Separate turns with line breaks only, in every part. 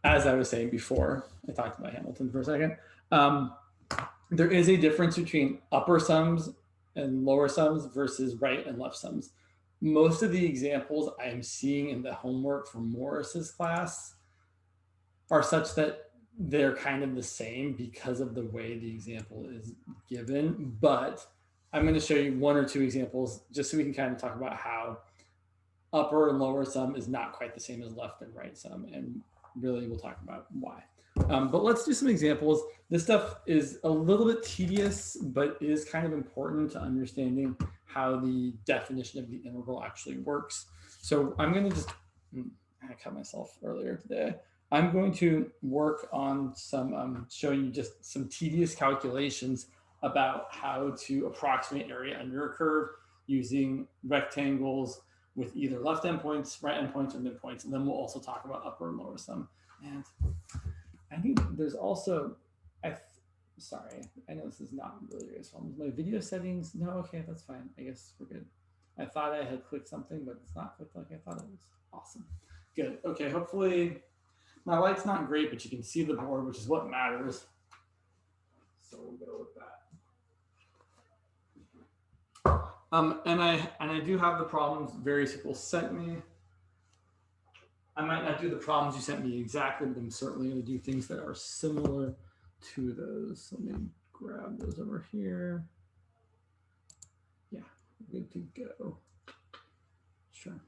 as I was saying before, I talked about Hamilton for a second. There is a difference between upper sums and lower sums versus right and left sums. Most of the examples I am seeing in the homework for Morris's class are such that they're kind of the same because of the way the example is given. But I'm going to show you one or two examples just so we can kind of talk about how upper and lower sum is not quite the same as left and right sum. And really we'll talk about why. But let's do some examples. This stuff is a little bit tedious, but is kind of important to understanding how the definition of the integral actually works. So I'm going to just, I cut myself earlier today. I'm going to work on some, show you just some tedious calculations about how to approximate area under a curve using rectangles with either left endpoints, right endpoints, or midpoints. And then we'll also talk about upper and lower sum. And I think there's also, sorry, I know this is not really useful. My video settings, no, okay, that's fine. I guess we're good. I thought I had clicked something, but it's not clicked like I thought it was. Awesome. Good. Okay, hopefully my light's not great, but you can see the board, which is what matters. So we'll go with that. And I do have the problems various people sent me. I might not do the problems you sent me exactly, but I'm certainly going to do things that are similar to those. So let me grab those over here. Yeah, good to go. Sure.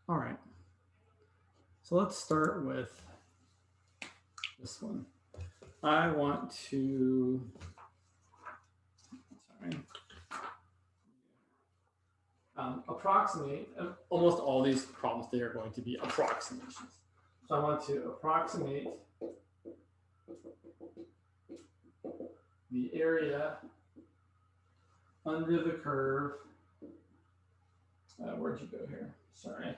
All right. So let's start with this one. I want to, sorry. Approximate, almost all these problems, they are going to be approximations. So I want to approximate the area under the curve. Where'd you go here? Sorry.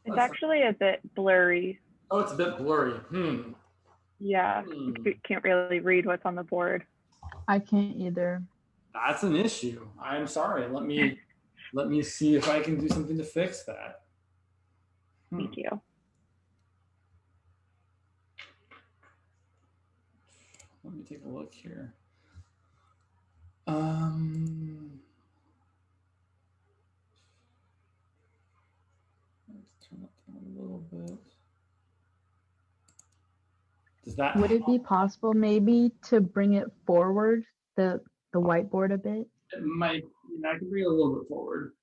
It's actually a bit blurry.
Oh, it's a bit blurry.
Yeah, you can't really read what's on the board.
I can't either.
That's an issue. I'm sorry. Let me see if I can do something to fix that.
Thank you.
Let me take a look here. Let's turn that down a little bit. Does that
Would it be possible maybe to bring it forward, the whiteboard a bit?
It might, I can bring it a little bit forward.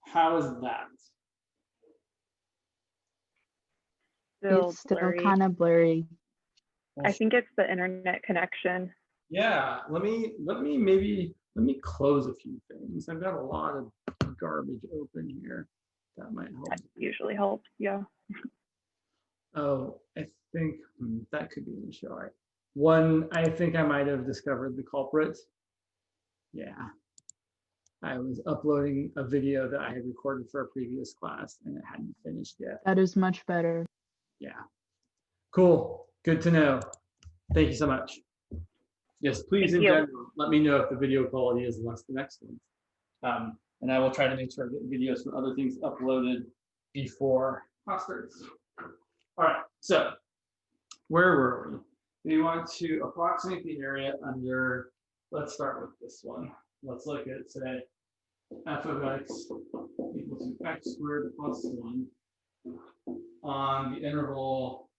How is that?
It's still kind of blurry.
I think it's the internet connection.
Yeah, let me close a few things. I've got a lot of garbage open here. That might help.
That usually helps, yeah.
Oh, I think that could be an issue. All right. One, I think I might have discovered the culprit. Yeah. I was uploading a video that I had recorded for a previous class and it hadn't finished yet.
That is much better.
Yeah. Cool. Good to know. Thank you so much. Yes, please, in general, let me know if the video quality is less than excellent. And I will try to make sure I get videos from other things uploaded before class starts. All right, so where were we? We want to approximate the area under, let's start with this one. Let's look at, say, f of x equal to x squared plus 1 on the interval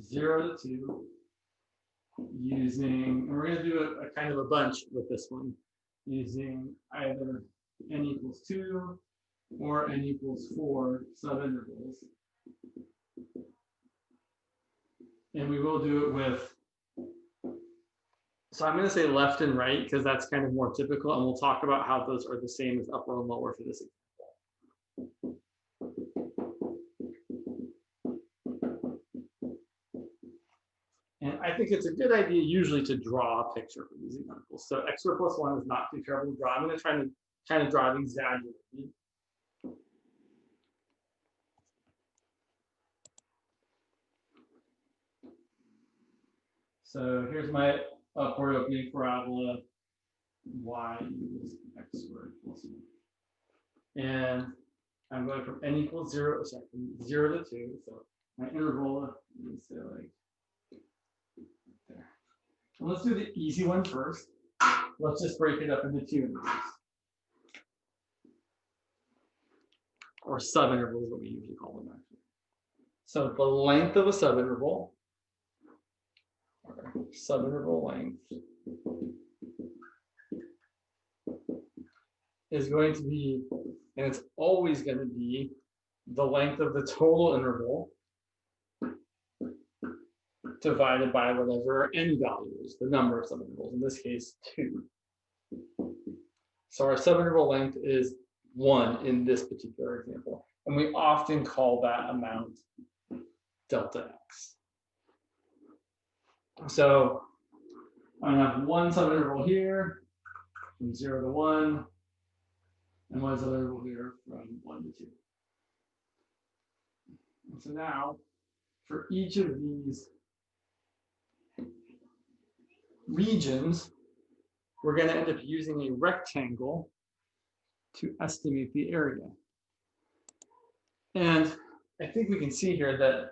0 to 2 using, and we're going to do a kind of a bunch with this one, using either n equals 2 or n equals 4 subintervals. And we will do it with, so I'm going to say left and right because that's kind of more typical, and we'll talk about how those are the same as upper and lower for this example. And I think it's a good idea usually to draw a picture for these examples. So x squared plus 1 is not too terrible to draw. I'm going to try to kind of draw it exaggerated. So here's my upward opening parabola, y equals x squared plus 1. And I'm going from n equals 0, sorry, from 0 to 2. So my interval is say like there. And let's do the easy one first. Let's just break it up into 2 intervals. Or subintervals, what we usually call them actually. So the length of a subinterval, or subinterval length, is going to be, and it's always going to be, the length of the total interval divided by whatever n value is, the number of subintervals, in this case 2. So our subinterval length is 1 in this particular example, and we often call that amount delta x. So I have one subinterval here from 0 to 1, and one subinterval here from 1 to 2. And so now, for each of these regions, we're going to end up using a rectangle to estimate the area. And I think we can see here that,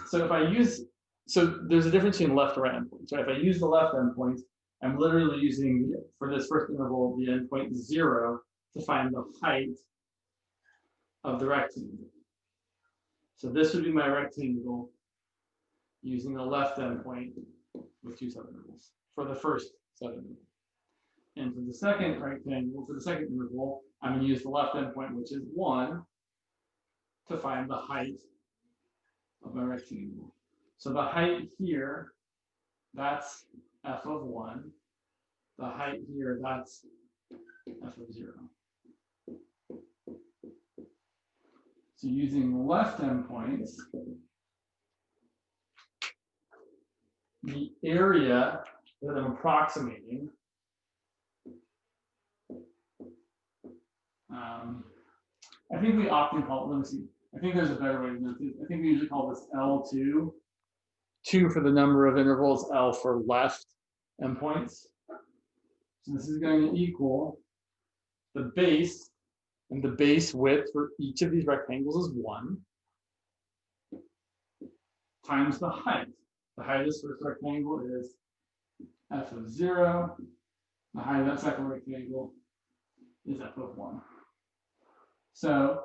so if I use, so there's a difference between left and right endpoints. So if I use the left endpoint, I'm literally using, for this first interval, the endpoint 0 to find the height of the rectangle. So this would be my rectangle using the left endpoint with 2 subintervals for the first subinterval. And for the second rectangle, for the second interval, I'm going to use the left endpoint, which is 1, to find the height of my rectangle. So the height here, that's f of 1. The height here, that's f of 0. So using left endpoints, the area that I'm approximating, I think we often call it, let me see, I think there's a better way to note this. I think we usually call this L2, 2 for the number of intervals, L for left endpoints. So this is going to equal the base, and the base width for each of these rectangles is 1, times the height. The height of this first rectangle is f of 0. The height of that second rectangle is f of 1. So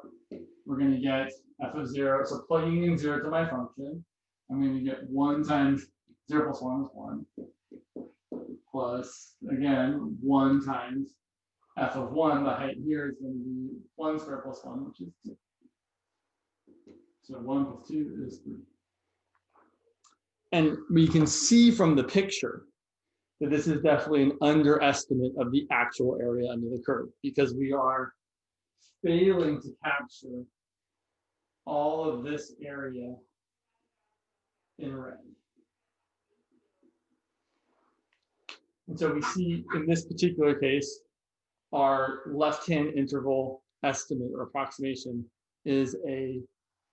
we're going to get f of 0. So plugging in 0 to my function, I'm going to get 1 times 0 plus 1 is 1. Plus, again, 1 times f of 1. The height here is going to be 1 squared plus 1, which is 2. So 1 plus 2 is 3. And we can see from the picture that this is definitely an underestimate of the actual area under the curve, because we are failing to capture all of this area in red. And so we see in this particular case, our left-hand interval estimate or approximation is a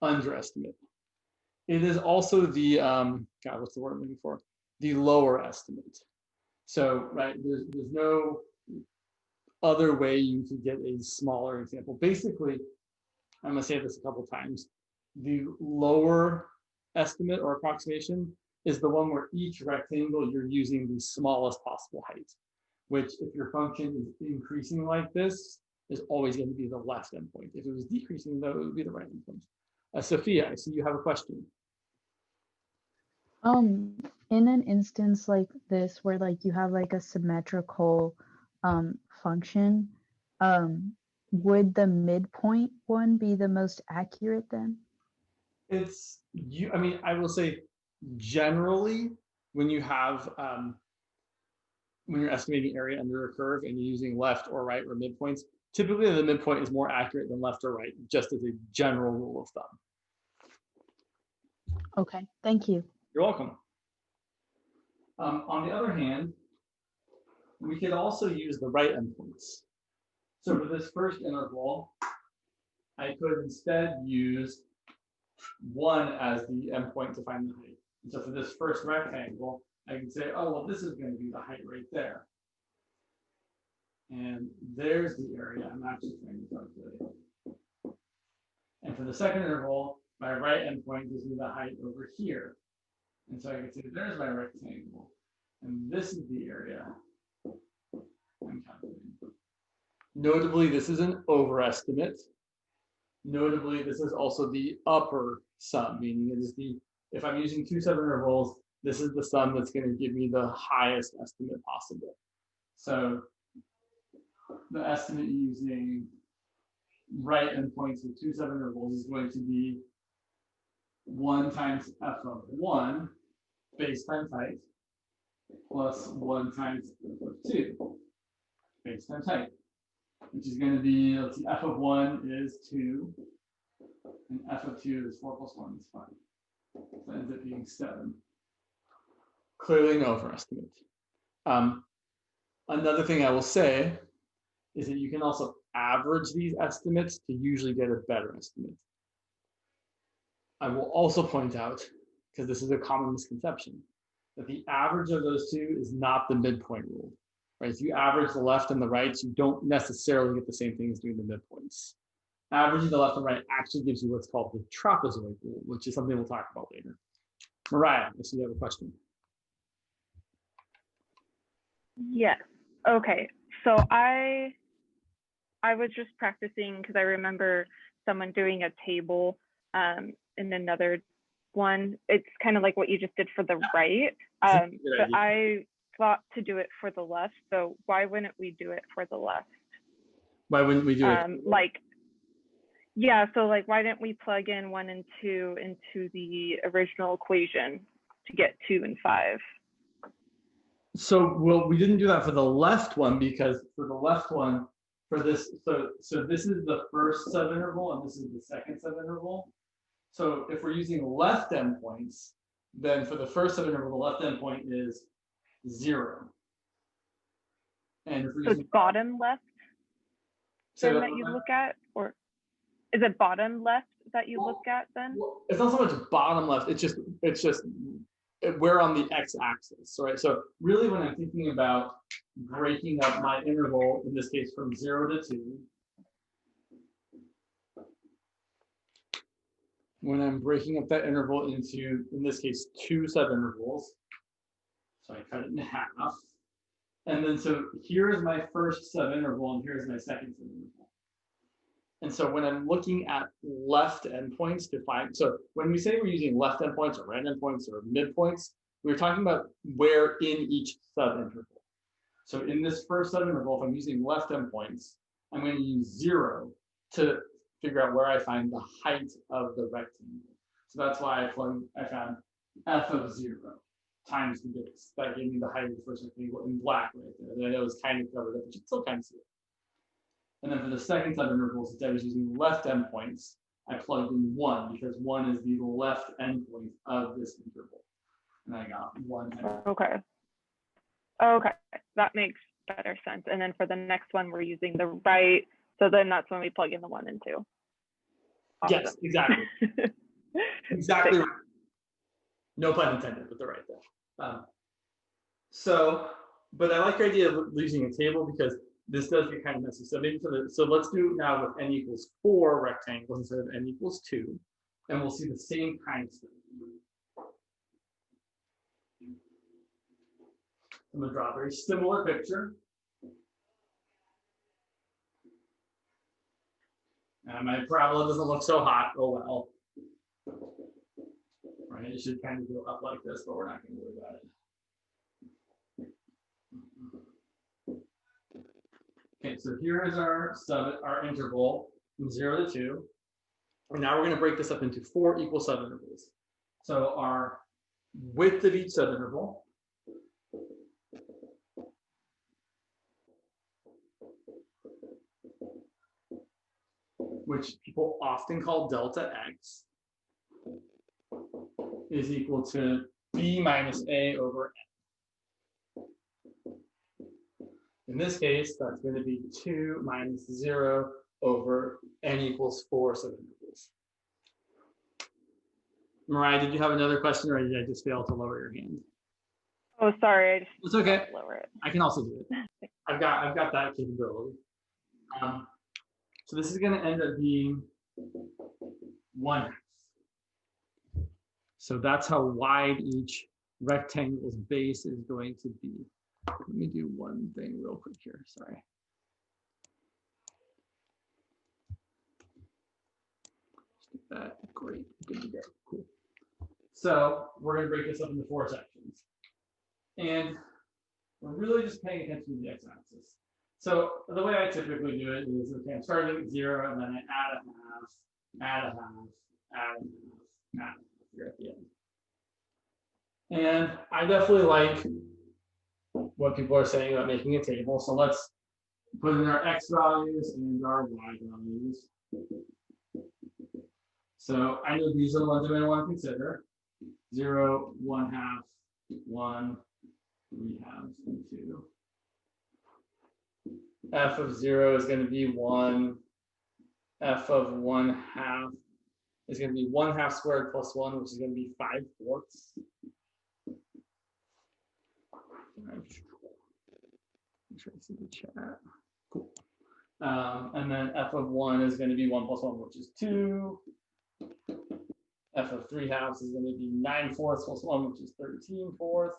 underestimate. It is also the, God, what's the word I'm looking for? The lower estimate. So, right, there's no other way you could get a smaller example. Basically, I'm going to say this a couple times. The lower estimate or approximation is the one where each rectangle you're using the smallest possible height, which if your function is increasing like this, is always going to be the left endpoint. If it was decreasing, though, it would be the right endpoint. Sophia, I see you have a question.
In an instance like this, where like you have like a symmetrical function, would the midpoint one be the most accurate then?
It's you. I mean, I will say generally when you have when you're estimating area under a curve and you're using left or right or midpoints, typically the midpoint is more accurate than left or right, just as a general rule of thumb.
Okay, thank you.
You're welcome. On the other hand, we could also use the right endpoints. So for this first interval, I could instead use 1 as the endpoint to find the height. And so for this first rectangle, I can say, oh, well, this is going to be the height right there. And there's the area I'm actually trying to calculate. And for the second interval, my right endpoint gives me the height over here. And so I can say, there's my rectangle. And this is the area I'm calculating. Notably, this is an overestimate. Notably, this is also the upper sum, meaning it is the, if I'm using 2 subintervals, this is the sum that's going to give me the highest estimate possible. So the estimate using right endpoints with 2 subintervals is going to be 1 times f of 1 base times height plus 1 times f of 2 base times height, which is going to be, let's see, f of 1 is 2, and f of 2 is 4 plus 1 is 5. So it ends up being 7. Clearly an overestimate. Another thing I will say is that you can also average these estimates to usually get a better estimate. I will also point out, because this is a common misconception, that the average of those two is not the midpoint rule. Right? If you average the left and the right, you don't necessarily get the same thing as doing the midpoints. Averaging the left and right actually gives you what's called the trapezoid rule, which is something we'll talk about later. Mariah, I see you have a question.
Yes. Okay. So I was just practicing because I remember someone doing a table in another one. It's kind of like what you just did for the right. But I thought to do it for the left. So why wouldn't we do it for the left?
Why wouldn't we do it?
Yeah, so like, why didn't we plug in 1 and 2 into the original equation to get 2 and 5?
So, well, we didn't do that for the left one because for the left one, for this, so this is the first subinterval and this is the second subinterval. So if we're using left endpoints, then for the first subinterval, the left endpoint is 0. And if we're using
bottom left then that you look at, or is it bottom left that you look at then?
Well, it's not so much bottom left. It's just we're on the x-axis, right? So really, when I'm thinking about breaking up my interval, in this case from 0 to 2, when I'm breaking up that interval into, in this case, 2 subintervals, so I cut it in half, and then so here is my first subinterval, and here's my second subinterval. And so when I'm looking at left endpoints to find, so when we say we're using left endpoints or right endpoints or midpoints, we're talking about where in each subinterval. So in this first subinterval, if I'm using left endpoints, I'm going to use 0 to figure out where I find the height of the rectangle. So that's why I found f of 0 times the base. That gave me the height of the first rectangle in black right there. And I know it was kind of covered up, but you can still kind of see it. And then for the second subinterval, since I was using left endpoints, I plugged in 1 because 1 is the left endpoint of this interval. And I got 1.
Okay. Okay, that makes better sense. And then for the next one, we're using the right. So then that's when we plug in the 1 and 2. Awesome.
Yes, exactly. Exactly right. No pun intended, but the right there. But I like your idea of using a table because this does get kind of messy. So maybe so let's do now with n equals 4 rectangles instead of n equals 2, and we'll see the same kind of stuff. I'm going to draw a very similar picture. And my parabola doesn't look so hot. Oh well. Right, it should kind of go up like this, but we're not going to worry about it. Okay, so here is our interval from 0 to 2. And now we're going to break this up into 4 equal subintervals. So our width of each subinterval which people often call delta x, is equal to b minus a over n. In this case, that's going to be 2 minus 0 over n equals 4 subintervals. Mariah, did you have another question, or did I just fail to lower your hand?
Oh, sorry, I just
It's okay.
lower it.
I can also do it. I've got that capability. So this is going to end up being 1/2. So that's how wide each rectangle's base is going to be. Let me do one thing real quick here. Sorry. That great. Good to go. Cool. So we're going to break this up into 4 sections. And we're really just paying attention to the x-axis. So the way I typically do it is, okay, I'm starting at 0, and then I add a half, add a half, add a half, add a half here at the end. And I definitely like what people are saying about making a table. So let's put in our x values and our y values. So I know these are the ones I'm going to want to consider. 0, 1/2, 1, 3/2, and 2. F of 0 is going to be 1. F of 1/2 is going to be 1/2 squared plus 1, which is going to be 5/4. Make sure I see the chat. Cool. And then f of 1 is going to be 1 plus 1, which is 2. F of 3/2 is going to be 9/4 plus 1, which is 13/4.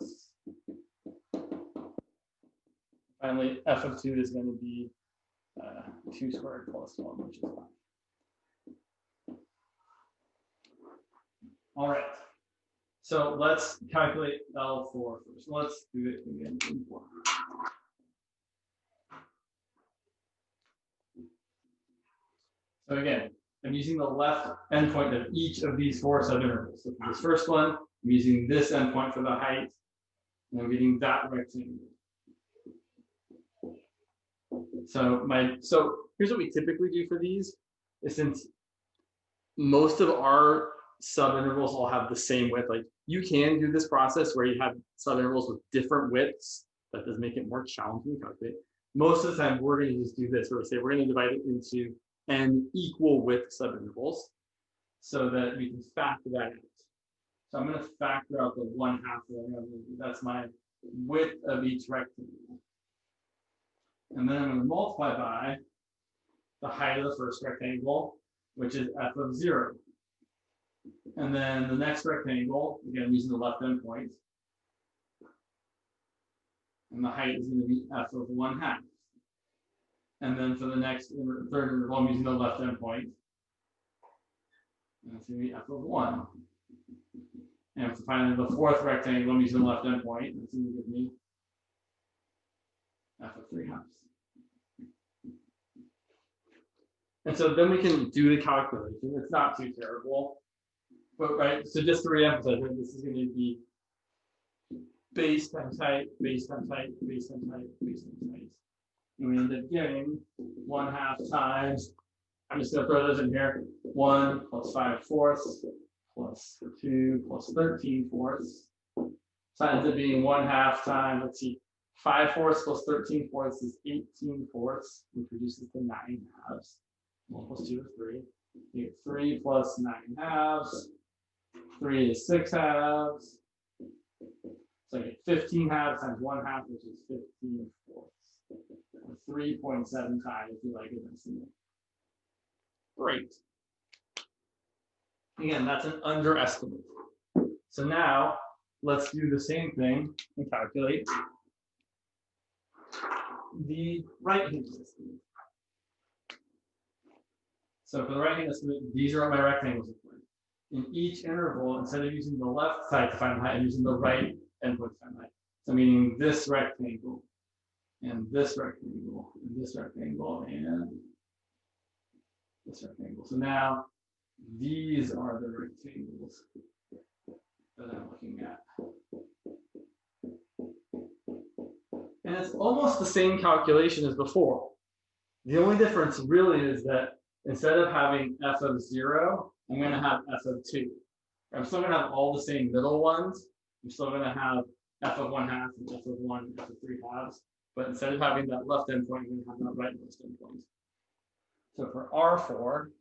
Finally, f of 2 is going to be 2 squared plus 1, which is 1. All right. So let's calculate L4 first. Let's do it again. So again, I'm using the left endpoint of each of these 4 subintervals. So for this first one, I'm using this endpoint for the height, and I'm getting that rectangle. So here's what we typically do for these, is since most of our subintervals all have the same width, like you can do this process where you have subintervals with different widths. That does make it more challenging to calculate. Most of the time, we're going to just do this, where we say we're going to divide it into n equal width subintervals so that we can factor that out. So I'm going to factor out the 1/2 there. That's my width of each rectangle. And then I'm going to multiply by the height of the first rectangle, which is f of 0. And then the next rectangle, again, I'm using the left endpoint. And the height is going to be f of 1/2. And then for the next third interval, I'm using the left endpoint. And that's going to be f of 1. And for finally the fourth rectangle, I'm using the left endpoint. That's going to give me f of 3/2. And so then we can do the calculation. It's not too terrible. But right, so just to reemphasize, this is going to be base times height, base times height, base times height, base times height. And we end up getting 1/2 times, I'm just going to throw those in here, 1 plus 5/4 plus 2 plus 13/4. So that ends up being 1/2 times, let's see, 5/4 plus 13/4 is 18/4, which reduces to 9/2. 1 plus 2 is 3. You get 3 plus 9/2. 3 is 6/2. So I get 15/2 times 1/2, which is 15/4. 3.7 times if you like an estimate. Great. Again, that's an underestimate. So now let's do the same thing and calculate the right-hand estimate. So for the right-hand estimate, these are what my rectangles look like. In each interval, instead of using the left side to find the height, I'm using the right endpoint to find the height. So meaning this rectangle, and this rectangle, and this rectangle, and this rectangle. So now these are the rectangles that I'm looking at. And it's almost the same calculation as before. The only difference really is that instead of having f of 0, I'm going to have f of 2. I'm still going to have all the same middle ones. I'm still going to have f of 1/2 and f of 1 and f of 3/2. But instead of having that left endpoint, I'm going to have that right left endpoint. So for R4,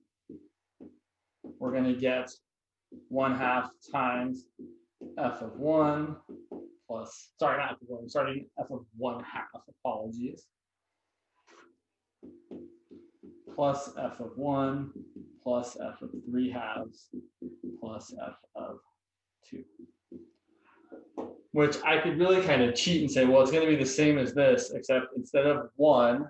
we're going to get 1/2 times f of 1 plus, sorry, not f of 1, I'm starting f of 1/2, apologies. Plus f of 1 plus f of 3/2 plus f of 2. Which I could really kind of cheat and say, well, it's going to be the same as this, except instead of 1,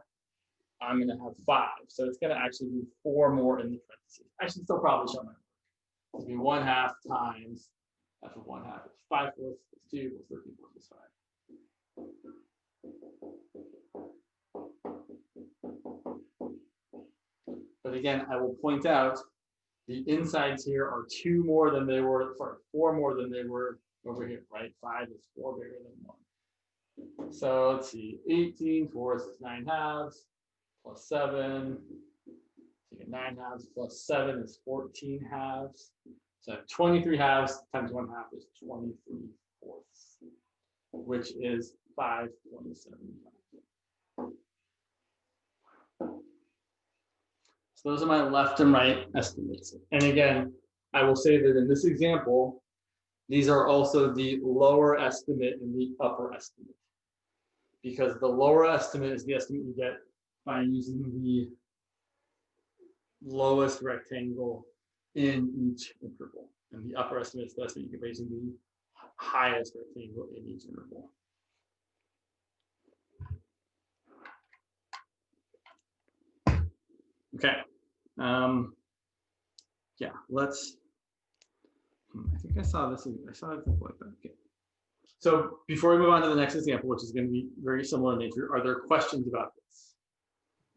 I'm going to have 5. So it's going to actually be 4 more in the parentheses. I should still probably show my work. It's going to be 1/2 times f of 1/2. 5/4 plus 2 plus 13 plus 5. But again, I will point out the insides here are 2 more than they were, sorry, 4 more than they were over here, right? 5 is 4 bigger than 1. So let's see, 18 fourths is 9/2 plus 7. So you get 9/2 plus 7 is 14/2. So 23/2 times 1/2 is 23 fourths, which is 5.75. So those are my left and right estimates. And again, I will say that in this example, these are also the lower estimate and the upper estimate. Because the lower estimate is the estimate you get by using the lowest rectangle in each interval. And the upper estimate is the estimate you get by using the highest rectangle in each interval. Okay. Yeah, let's. I think I saw this. I saw it before. Okay. So before we move on to the next example, which is going to be very similar in nature, are there questions about this?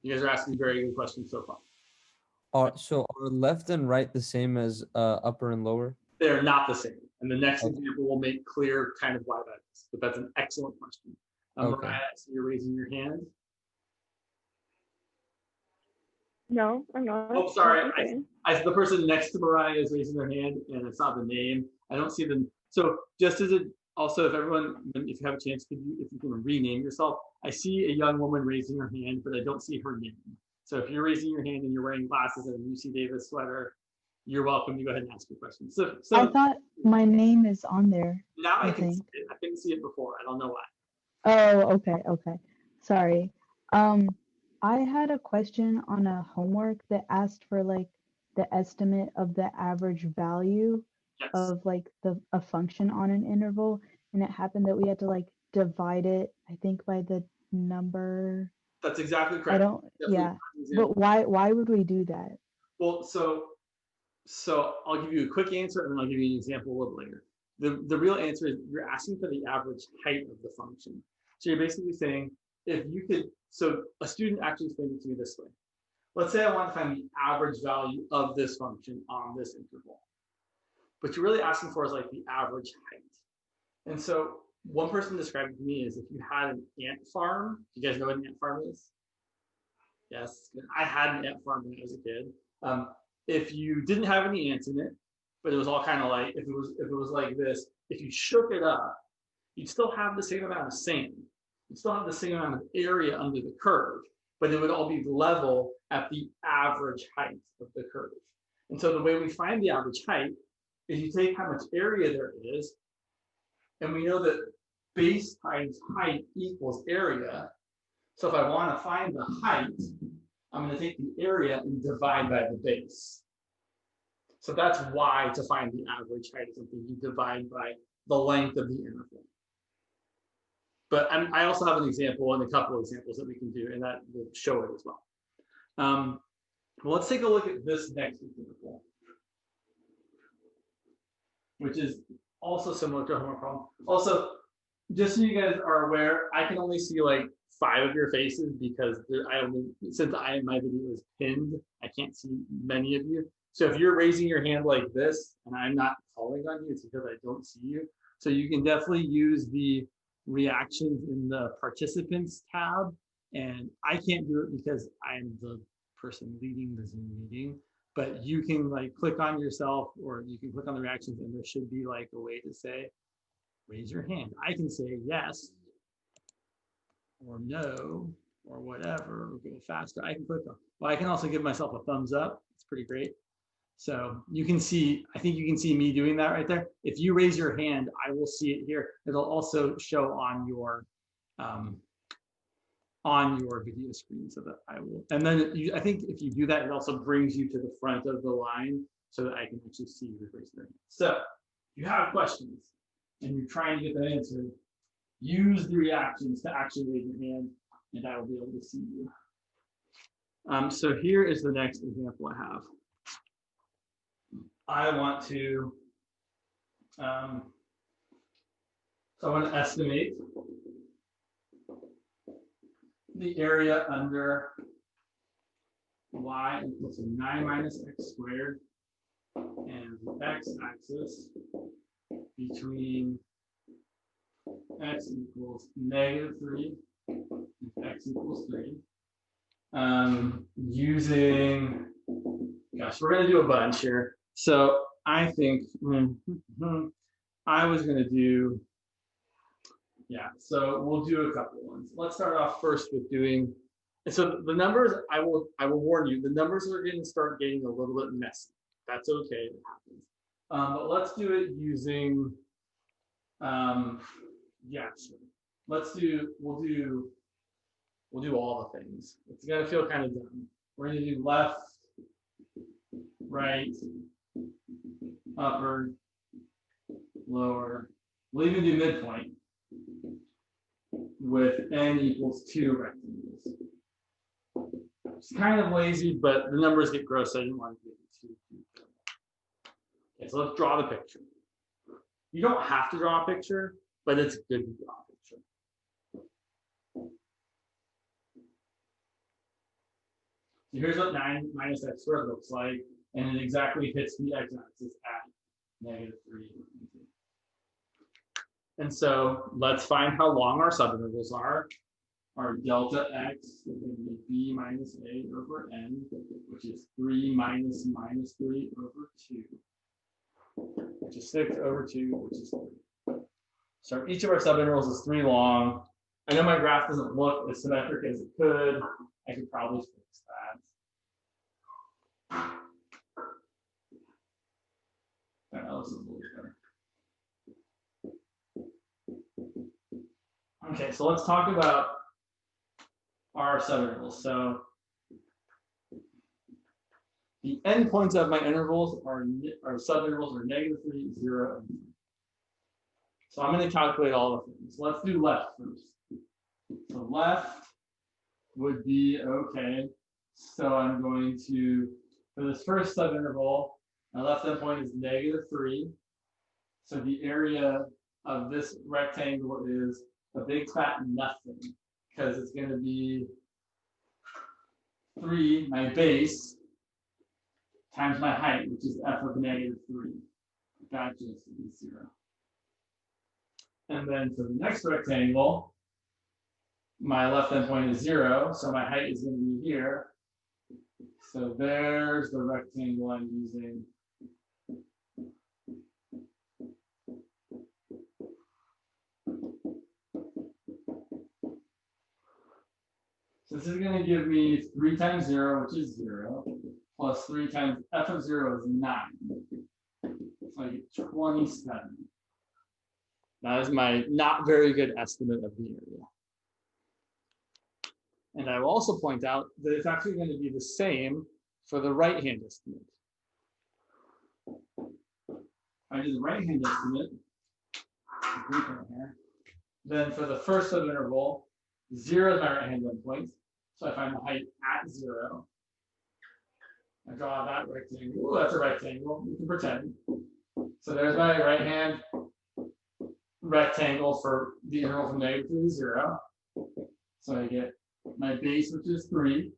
You guys are asking very good questions so far.
So are left and right the same as upper and lower?
They're not the same. And the next example will make clear kind of why that is. But that's an excellent question.
Okay.
Mariah, so you're raising your hand.
No, I'm not.
Oh, sorry.
Okay.
The person next to Mariah is raising their hand, and it's not the name. I don't see them. So just as it also, if everyone, if you have a chance, if you can rename yourself. I see a young woman raising her hand, but I don't see her name. So if you're raising your hand and you're wearing glasses and a UC Davis sweater, you're welcome to go ahead and ask your question. So
I thought my name is on there.
now I can
think.
see it. I couldn't see it before. I don't know why.
Oh, okay. Sorry. I had a question on a homework that asked for like the estimate of the average value
Yes.
of like a function on an interval, and it happened that we had to like divide it, I think, by the number.
That's exactly correct.
I don't. Yeah. But why would we do that?
Well, so I'll give you a quick answer and then I'll give you an example a little later. The real answer is you're asking for the average height of the function. So you're basically saying if you could, so a student actually explained it to me this way. Let's say I want to find the average value of this function on this interval. What you're really asking for is like the average height. And so one person described it to me as if you had an ant farm. You guys know what an ant farm is? Yes, I had an ant farm when I was a kid. If you didn't have any ants in it, but it was all kind of like, if it was like this, if you shook it up, you'd still have the same amount of sand. You'd still have the same amount of area under the curve, but it would all be level at the average height of the curve. And so the way we find the average height is you take how much area there is, and we know that base times height equals area. So if I want to find the height, I'm going to take the area and divide by the base. So that's why to find the average height of something, you divide by the length of the interval. But I also have an example and a couple of examples that we can do, and that will show it as well. Well, let's take a look at this next example, which is also similar to a homework problem. Also, just so you guys are aware, I can only see like 5 of your faces because since my video is pinned, I can't see many of you. So if you're raising your hand like this and I'm not calling on you, it's because I don't see you. So you can definitely use the reactions in the participants tab, and I can't do it because I'm the person leading the Zoom meeting, but you can like click on yourself or you can click on the reactions and there should be like a way to say, raise your hand. I can say yes or no or whatever, or go faster. I can click on. Well, I can also give myself a thumbs up. It's pretty great. So you can see, I think you can see me doing that right there. If you raise your hand, I will see it here. It'll also show on your video screen, so that I will. And then I think if you do that, it also brings you to the front of the line so that I can actually see you raise their hand. So if you have questions and you're trying to get that answered, use the reactions to actually raise your hand, and I will be able to see you. So here is the next example I have. I want to, so I want to estimate the area under y equals to 9 minus x squared and the x-axis between x equals -3 and x equals 3. Using, gosh, we're going to do a bunch here. So I think I was going to do, yeah, so we'll do a couple ones. Let's start off first with doing, and so the numbers, I will warn you, the numbers are going to start getting a little bit messy. That's okay, it happens. But let's do it using, yeah, sure. We'll do all the things. It's going to feel kind of dumb. We're going to do left, right, upper, lower. We'll even do midpoint with n equals 2 rectangles. It's kind of lazy, but the numbers get gross, so I didn't want to get it too. Okay, so let's draw the picture. You don't have to draw a picture, but it's good to draw a picture. So here's what 9 minus x squared looks like, and it exactly hits the x-axis at -3. And so let's find how long our subintervals are. Our delta x is going to be b minus a over n, which is 3 minus -3 over 2, which is 6 over 2, which is 3. So each of our subintervals is 3 long. I know my graph doesn't look as symmetric as it could. I could probably fix that. This is a little better. Okay, so let's talk about our subintervals. So the endpoints of my intervals are subintervals are -3, 0, and 3. So I'm going to calculate all the things. Let's do left first. So left would be okay. So I'm going to, for this first subinterval, my left endpoint is -3. So the area of this rectangle is a big fat nothing, because it's going to be 3, my base, times my height, which is f of -3. That just is 0. And then for the next rectangle, my left endpoint is 0, so my height is going to be here. So there's the rectangle I'm using. So this is going to give me 3 times 0, which is 0, plus 3 times f of 0 is 9. So I get 27. That is my not very good estimate of the area. And I will also point out that it's actually going to be the same for the right-hand estimate. I do the right-hand estimate, then for the first subinterval, 0 is my right-hand endpoint. So I find the height at 0. I draw that rectangle. Ooh, that's a rectangle. We can pretend. So there's my right-hand rectangle for the interval from -3 to 0. So I get my base, which is 3,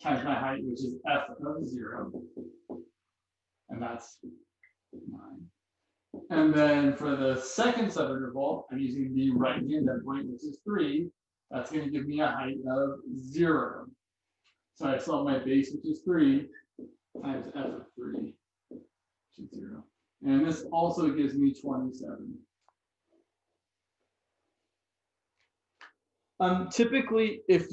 times my height, which is f of 0. And that's 9. And then for the second subinterval, I'm using the right-hand endpoint, which is 3. That's going to give me a height of 0. So I still have my base, which is 3, times f of 3, which is 0. And this also gives me 27. Typically, if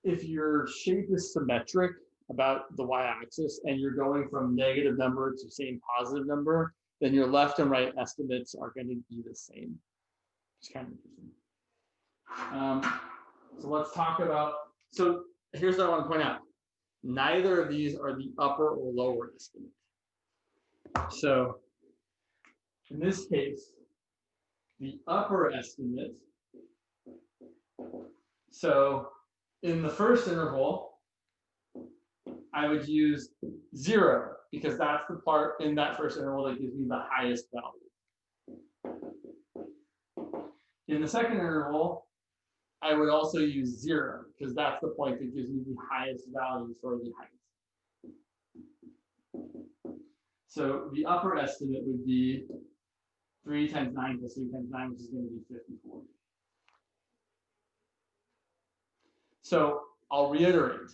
if your shape is symmetric about the y-axis and you're going from negative number to same positive number, then your left and right estimates are going to be the same. It's kind of interesting. So let's talk about, so here's what I want to point out. Neither of these are the upper or lower estimate. So in this case, the upper estimate, so in the first interval, I would use 0 because that's the part in that first interval that gives me the highest value. In the second interval, I would also use 0 because that's the point that gives me the highest value for the height. So the upper estimate would be 3 times 9 plus 3 times 9, which is going to be 54. So I'll reiterate.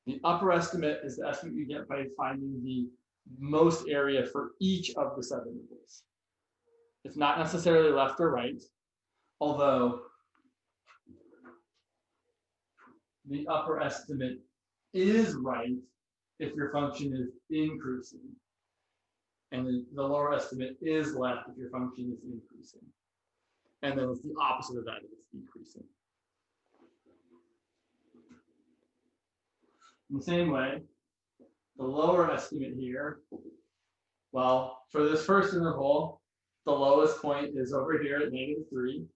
The upper estimate is the estimate you get by finding the most area for each of the subintervals. It's not necessarily left or right, although the upper estimate is right if your function is increasing. And the lower estimate is left if your function is increasing. And then it's the opposite of that if it's decreasing. In the same way, the lower estimate here, well, for this first interval, the lowest point is over here at -3.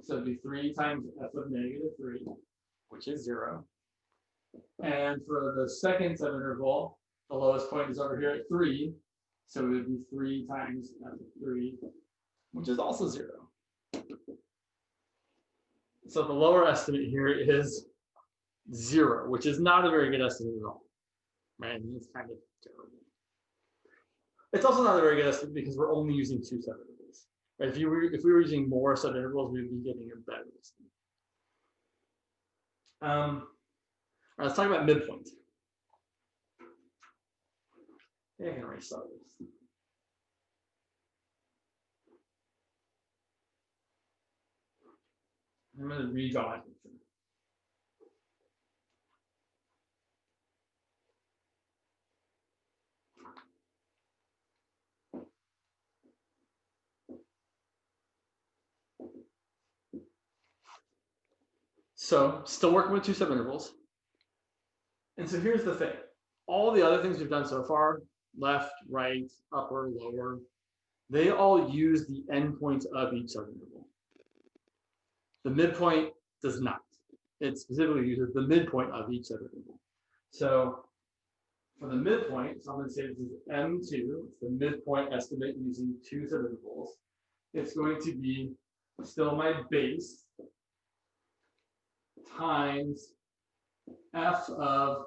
So it'd be 3 times f of -3, which is 0. And for the second subinterval, the lowest point is over here at 3. So it would be 3 times f of 3, which is also 0. So the lower estimate here is 0, which is not a very good estimate at all. Right? And it's kind of terrible. It's also not a very good estimate because we're only using 2 subintervals. Right? If we were using more subintervals, we'd be getting a better estimate. All right, let's talk about midpoint. Yeah, I can already saw this. I'm going to redraw my picture. So still working with 2 subintervals. And so here's the thing. All the other things we've done so far, left, right, upper, lower, they all use the endpoints of each subinterval. The midpoint does not. It specifically uses the midpoint of each subinterval. So for the midpoint, so I'm going to say this is M2, it's the midpoint estimate using 2 subintervals. It's going to be still my base times f of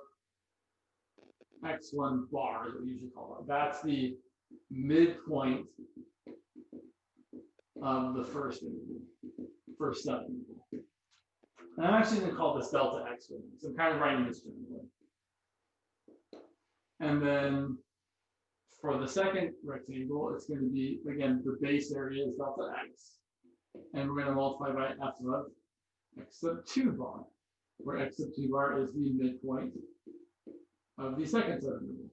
x1 bar, is what we usually call it. That's the midpoint of the first subinterval. And I'm actually going to call this delta x1. So I'm kind of writing this generally. And then for the second rectangle, it's going to be, again, the base area is delta x. And we're going to multiply by f of x sub 2 bar, where x sub 2 bar is the midpoint of the second subinterval.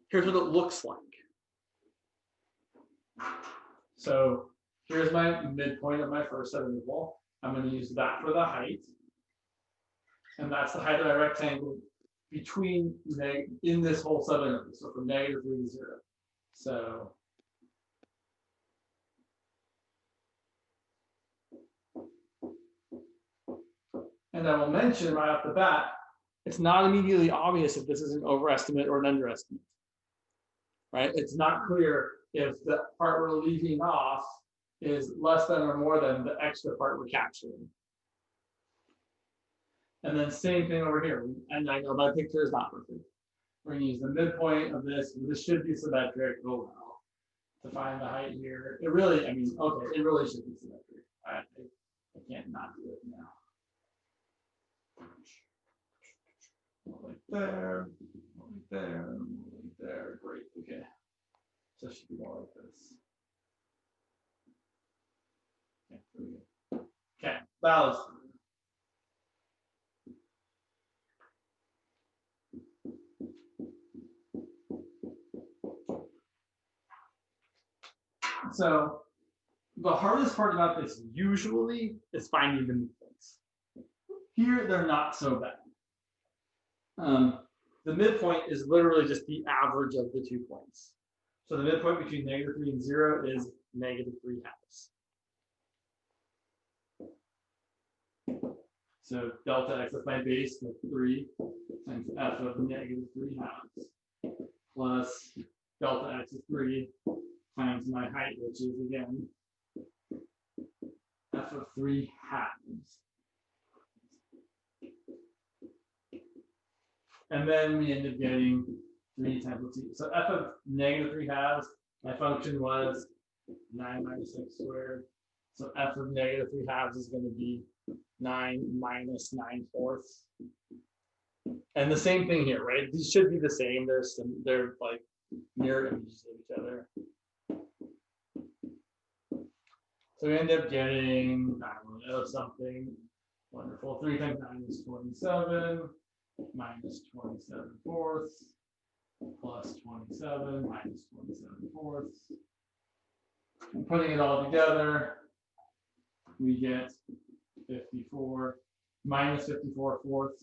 Here's what it looks like. So here's my midpoint of my first subinterval. I'm going to use that for the height. And that's the height of my rectangle between in this whole subinterval. So from -3 to 0. So and I will mention right off the bat, it's not immediately obvious if this is an overestimate or an underestimate. Right? It's not clear if the part we're leaving off is less than or more than the extra part we're capturing. And then same thing over here. And I know my picture is not perfect. We're going to use the midpoint of this. This should be symmetric. Oh well. To find the height here. It really, I mean, okay, it really should be symmetric. I can't not do it now. Like there, like there, like there. Great. Okay. So it should be more like this. Okay. valid. So the hardest part about this usually is finding the midpoints. Here, they're not so bad. The midpoint is literally just the average of the 2 points. So the midpoint between -3 and 0 is -3/2. So delta x, that's my base, that's 3 times f of -3/2 plus delta x is 3 times my height, which is again f of 3/2. And then we end up getting 3 times t. So f of -3/2, my function was 9 minus x squared. So f of -3/2 is going to be 9 minus 9/4. And the same thing here, right? These should be the same. They're like mirror images of each other. So we end up getting, I don't know, something wonderful. 3 times 9 is 27. Minus 27/4 plus 27 minus 27/4. And putting it all together, we get 54 minus 54/4,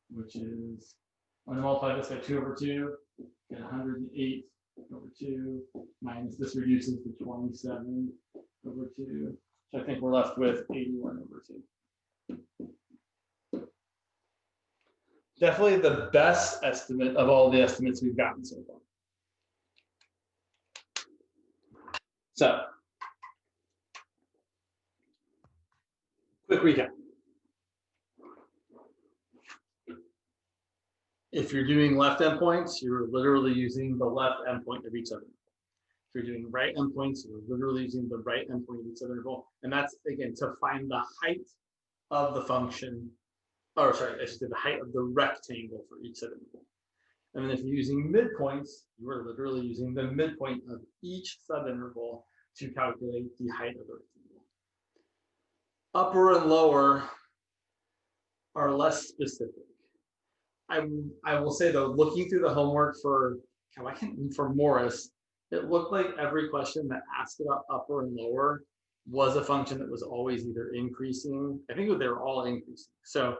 which is, I'm going to multiply this by 2/2, get 108/2, minus this reduces to 27/2. So I think we're left with 81/2. Definitely the best estimate of all the estimates we've gotten so far. So, quick recap. If you're doing left endpoints, you're literally using the left endpoint of each subinterval. If you're doing right endpoints, you're literally using the right endpoint of each subinterval. And that's, again, to find the height of the function, or sorry, I should say the height of the rectangle for each subinterval. And then if you're using midpoints, you are literally using the midpoint of each subinterval to calculate the height of the rectangle. Upper and lower are less specific. I will say though, looking through the homework for Morris, it looked like every question that asked about upper and lower was a function that was always either increasing. I think they were all increasing. So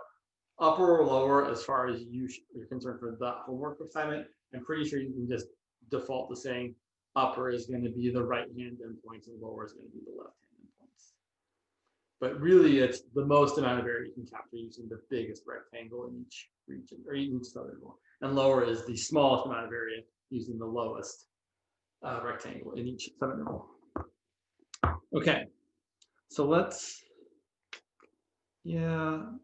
upper or lower, as far as you're concerned for the homework assignment, I'm pretty sure you can just default to saying upper is going to be the right-hand endpoints and lower is going to be the left-hand endpoints. But really, it's the most amount of area you can capture using the biggest rectangle in each region or each subinterval, and lower is the smallest amount of area using the lowest rectangle in each subinterval. Okay, so let's, yeah.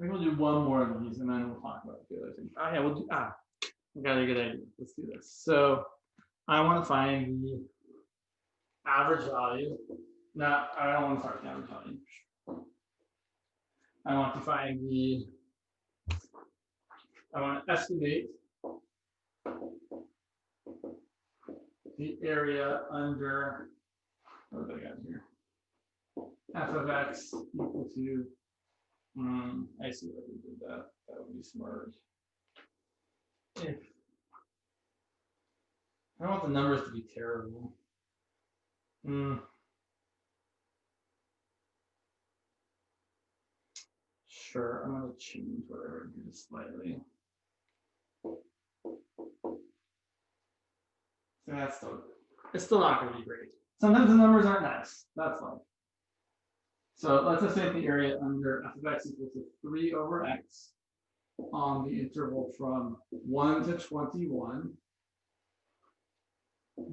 Maybe we'll do one more of these and then we'll talk about the other thing. Oh yeah, we'll do, I got a good idea. Let's do this. So I want to find the average value. No, I don't want to start with the average value. I want to find I want to estimate the area under, what do I got here? F of x equal to, I see why we did that. That would be smart. If I don't want the numbers to be terrible. Sure, I'm going to change whatever here slightly. So that's still, it's still not going to be great. Sometimes the numbers aren't nice. That's fine. So let's estimate the area under f of x equal to 3 over x on the interval from 1 to 21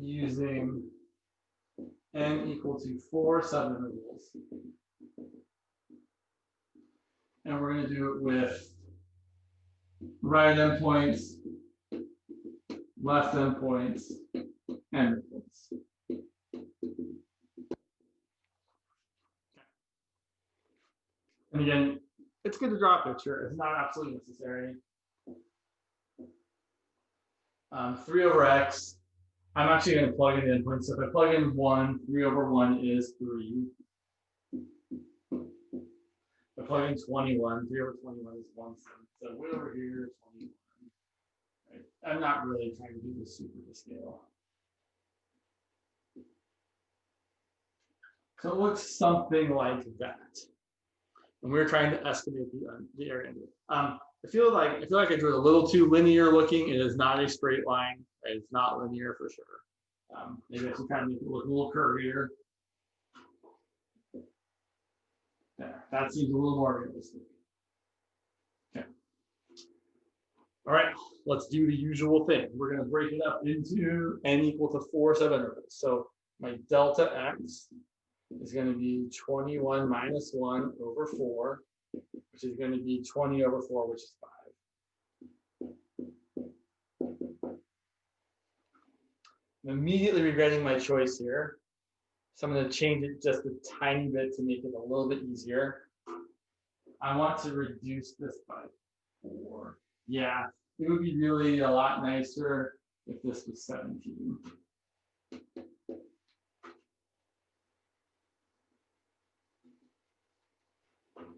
using n equal to 4 subintervals. And we're going to do it with right endpoints, left endpoints, and midpoints. And again, it's good to draw a picture. It's not absolutely necessary. 3 over x. I'm actually going to plug in the endpoint. So if I plug in 1, 3 over 1 is 3. If I plug in 21, 3 over 21 is 1/7. So way over here, 21. Right? I'm not really trying to do this super to scale. So it looks something like that. And we're trying to estimate the area under it. I feel like I drew it a little too linear looking. It is not a straight line. Right? It's not linear for sure. Maybe I should kind of make it look a little curvier. There, that seems a little more realistic. Okay. All right, let's do the usual thing. We're going to break it up into n equal to 4 subintervals. So my delta x is going to be 21 minus 1 over 4, which is going to be 20 over 4, which is 5. I'm immediately regretting my choice here. So I'm going to change it just a tiny bit to make it a little bit easier. I want to reduce this by 4. Yeah, it would be really a lot nicer if this was 17.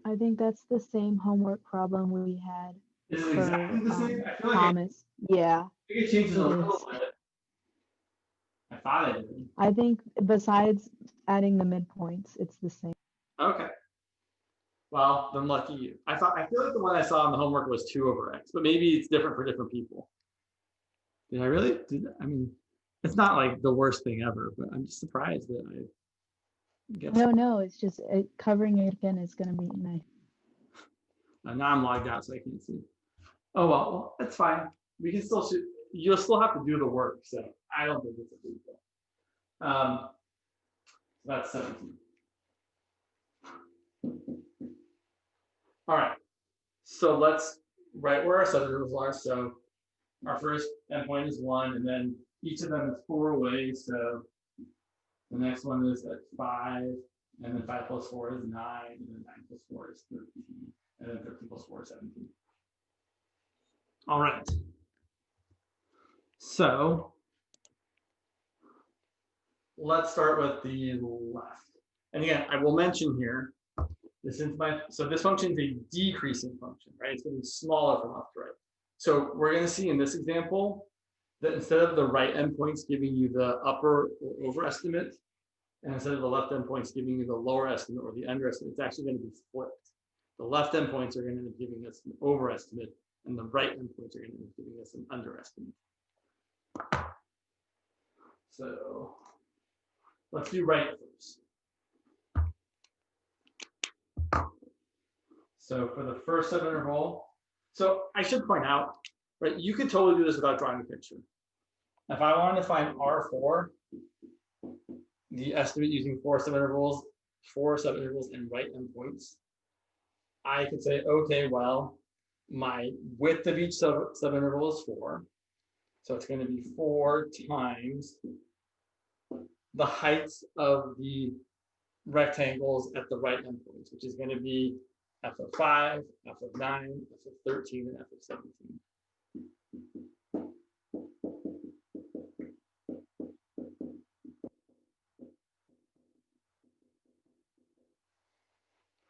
I think that's the same homework problem we had
Is it
for
exactly the same? I feel like
Thomas. Yeah,
I think it changes a
it
little
is.
bit. I thought it did.
I think besides adding the midpoints, it's the same.
Okay. Well, then lucky you. I feel like the one I saw in the homework was 2 over x, but maybe it's different for different people. Did I really? I mean, it's not like the worst thing ever, but I'm just surprised that I guess.
No, it's just covering it again is going to be nice.
Now I'm logged out, so I can't see. Oh well, that's fine. We can still shoot. You'll still have to do the work, so I don't think it's a big deal. So that's 17. All right. So let's write where our subintervals are. So our first endpoint is 1, and then each of them is 4 away. So the next one is at 5, and then 5 plus 4 is 9, and then 9 plus 4 is 13, and then 13 plus 4 is 17. All right. So let's start with the left. And again, I will mention here, this function is a decreasing function, right? It's getting smaller from left to right. So we're going to see in this example that instead of the right endpoints giving you the upper or over estimate, and instead of the left endpoints giving you the lower estimate or the under estimate, it's actually going to be flipped. The left endpoints are going to be giving us an over estimate, and the right endpoints are going to be giving us an under estimate. So let's do right first. So for the first subinterval, so I should point out, right, you could totally do this without drawing a picture. If I wanted to find R4, the estimate using 4 subintervals and right endpoints, I could say, okay, well, my width of each subinterval is 4. So it's going to be 4 times the heights of the rectangles at the right endpoints, which is going to be f of 5, f of 9, f of 13, and f of 17.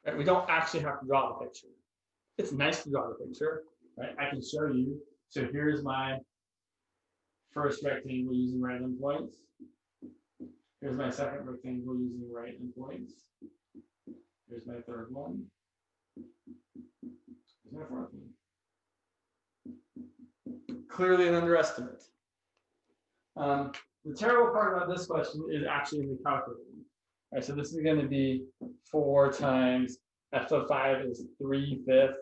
Right, we don't actually have to draw the picture. It's nice to draw the picture, right? I can show you. So here's my first rectangle using right endpoints. Here's my second rectangle using right endpoints. Here's my third one. Here's my fourth one. Clearly an underestimate. The terrible part about this question is actually in the calculator. All right, so this is going to be 4 times f of 5 is 3/5,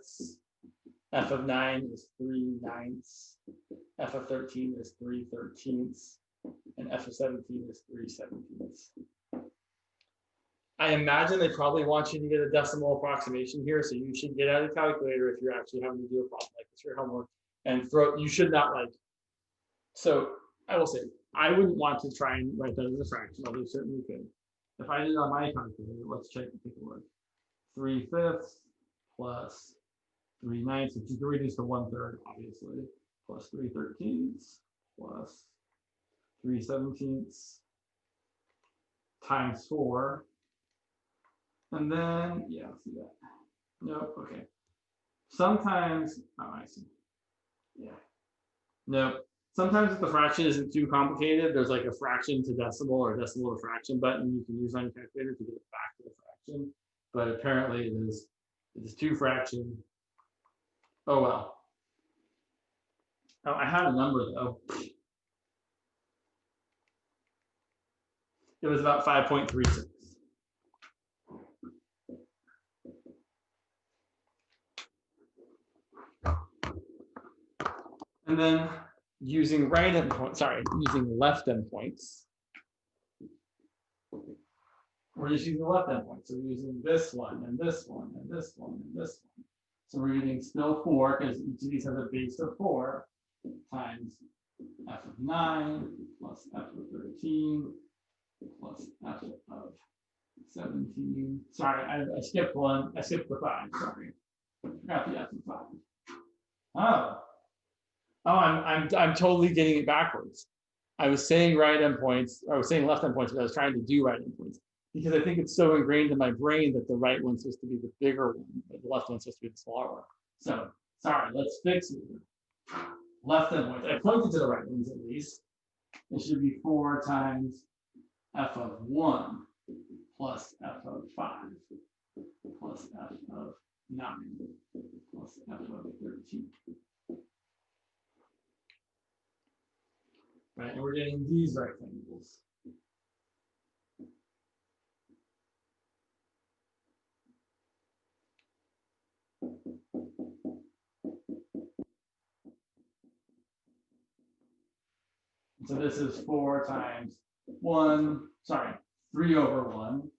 f of 9 is 3/9, f of 13 is 3/13, and f of 17 is 3/17. I imagine they probably want you to get a decimal approximation here, so you should get out a calculator if you're actually having to do a problem like this for your homework, and you should not like. So I will say, I wouldn't want to try and write that as a fraction, although you certainly could. If I did it on my calculator, let's check and take a look. 3/5 plus 3/9, which is reduced to 1/3, obviously, plus 3/13 plus 3/17 times 4. And then, yeah, let's do that. Nope, okay. Sometimes, oh, I see. Yeah. Nope. Sometimes if the fraction isn't too complicated, there's like a fraction to decimal or decimal to fraction button you can use on your calculator to get it back to the fraction. But apparently it is 2 fraction. Oh well. Oh, I had a number though. It was about 5.36. And then using right endpoints, using left endpoints. We're just using the left endpoint. So we're using this one and this one and this one and this one. So we're using still 4 because each of these has a base of 4 times f of 9 plus f of 13 plus f of 17. Sorry, I skipped one. I skipped the 5. Sorry, I forgot the f of 5. Oh, I'm totally getting it backwards. I was saying right endpoints. I was saying left endpoints, but I was trying to do right endpoints because I think it's so ingrained in my brain that the right one's supposed to be the bigger one, but the left one's supposed to be the smaller one. So sorry, let's fix it. Left endpoints. I pointed to the right ones at least. It should be 4 times f of 1 plus f of 5 plus f of 9 plus f of 13. Right, and we're getting these rectangles. So this is 4 times 3 over 1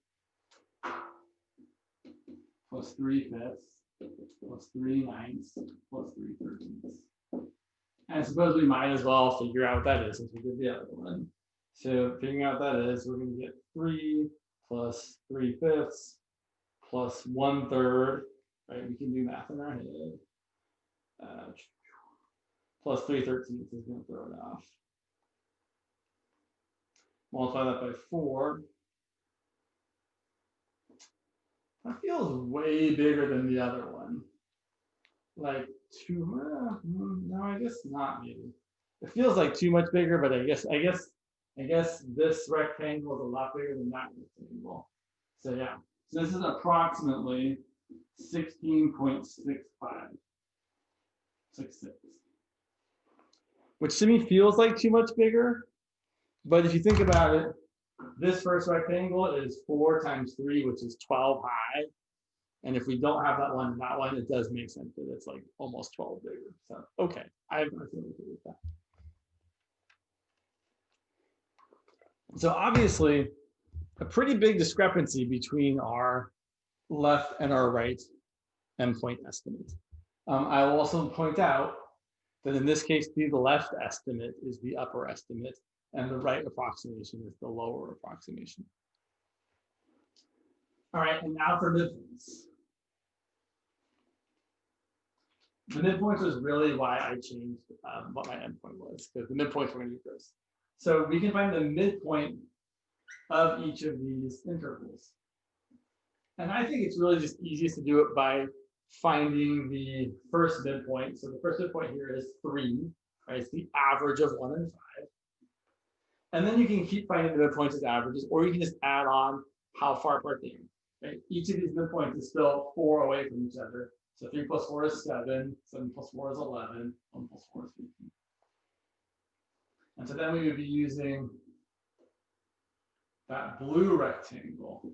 plus 3/5 plus 3/9 plus 3/13. And I suppose we might as well figure out what that is since we did the other one. So figuring out what that is, we're going to get 3 plus 3/5 plus 1/3. Right, we can do math in our head. Plus 3/13 is going to throw it off. Multiply that by 4. That feels way bigger than the other one. Like no, I guess not maybe. It feels like too much bigger, but I guess this rectangle is a lot bigger than that rectangle. So yeah, so this is approximately 16.65. 66. Which to me feels like too much bigger. But if you think about it, this first rectangle is 4 times 3, which is 12 high. And if we don't have that one and that one, it does make sense that it's like almost 12 bigger. So, okay, I feel okay with that. So obviously, a pretty big discrepancy between our left and our right endpoint estimate. I will also point out that in this case, the left estimate is the upper estimate, and the right approximation is the lower approximation. All right, and now for midpoints. The midpoints was really why I changed what my endpoint was, because the midpoints were going to be first. So we can find the midpoint of each of these intervals. And I think it's really just easiest to do it by finding the first midpoint. So the first midpoint here is 3, right? It's the average of 1 and 5. And then you can keep finding the midpoints as averages, or you can just add on how far apart they are. Right? Each of these midpoints is still 4 away from each other. So 3 plus 4 is 7, 7 plus 4 is 11, 1 plus 4 is 15. And so then we would be using that blue rectangle,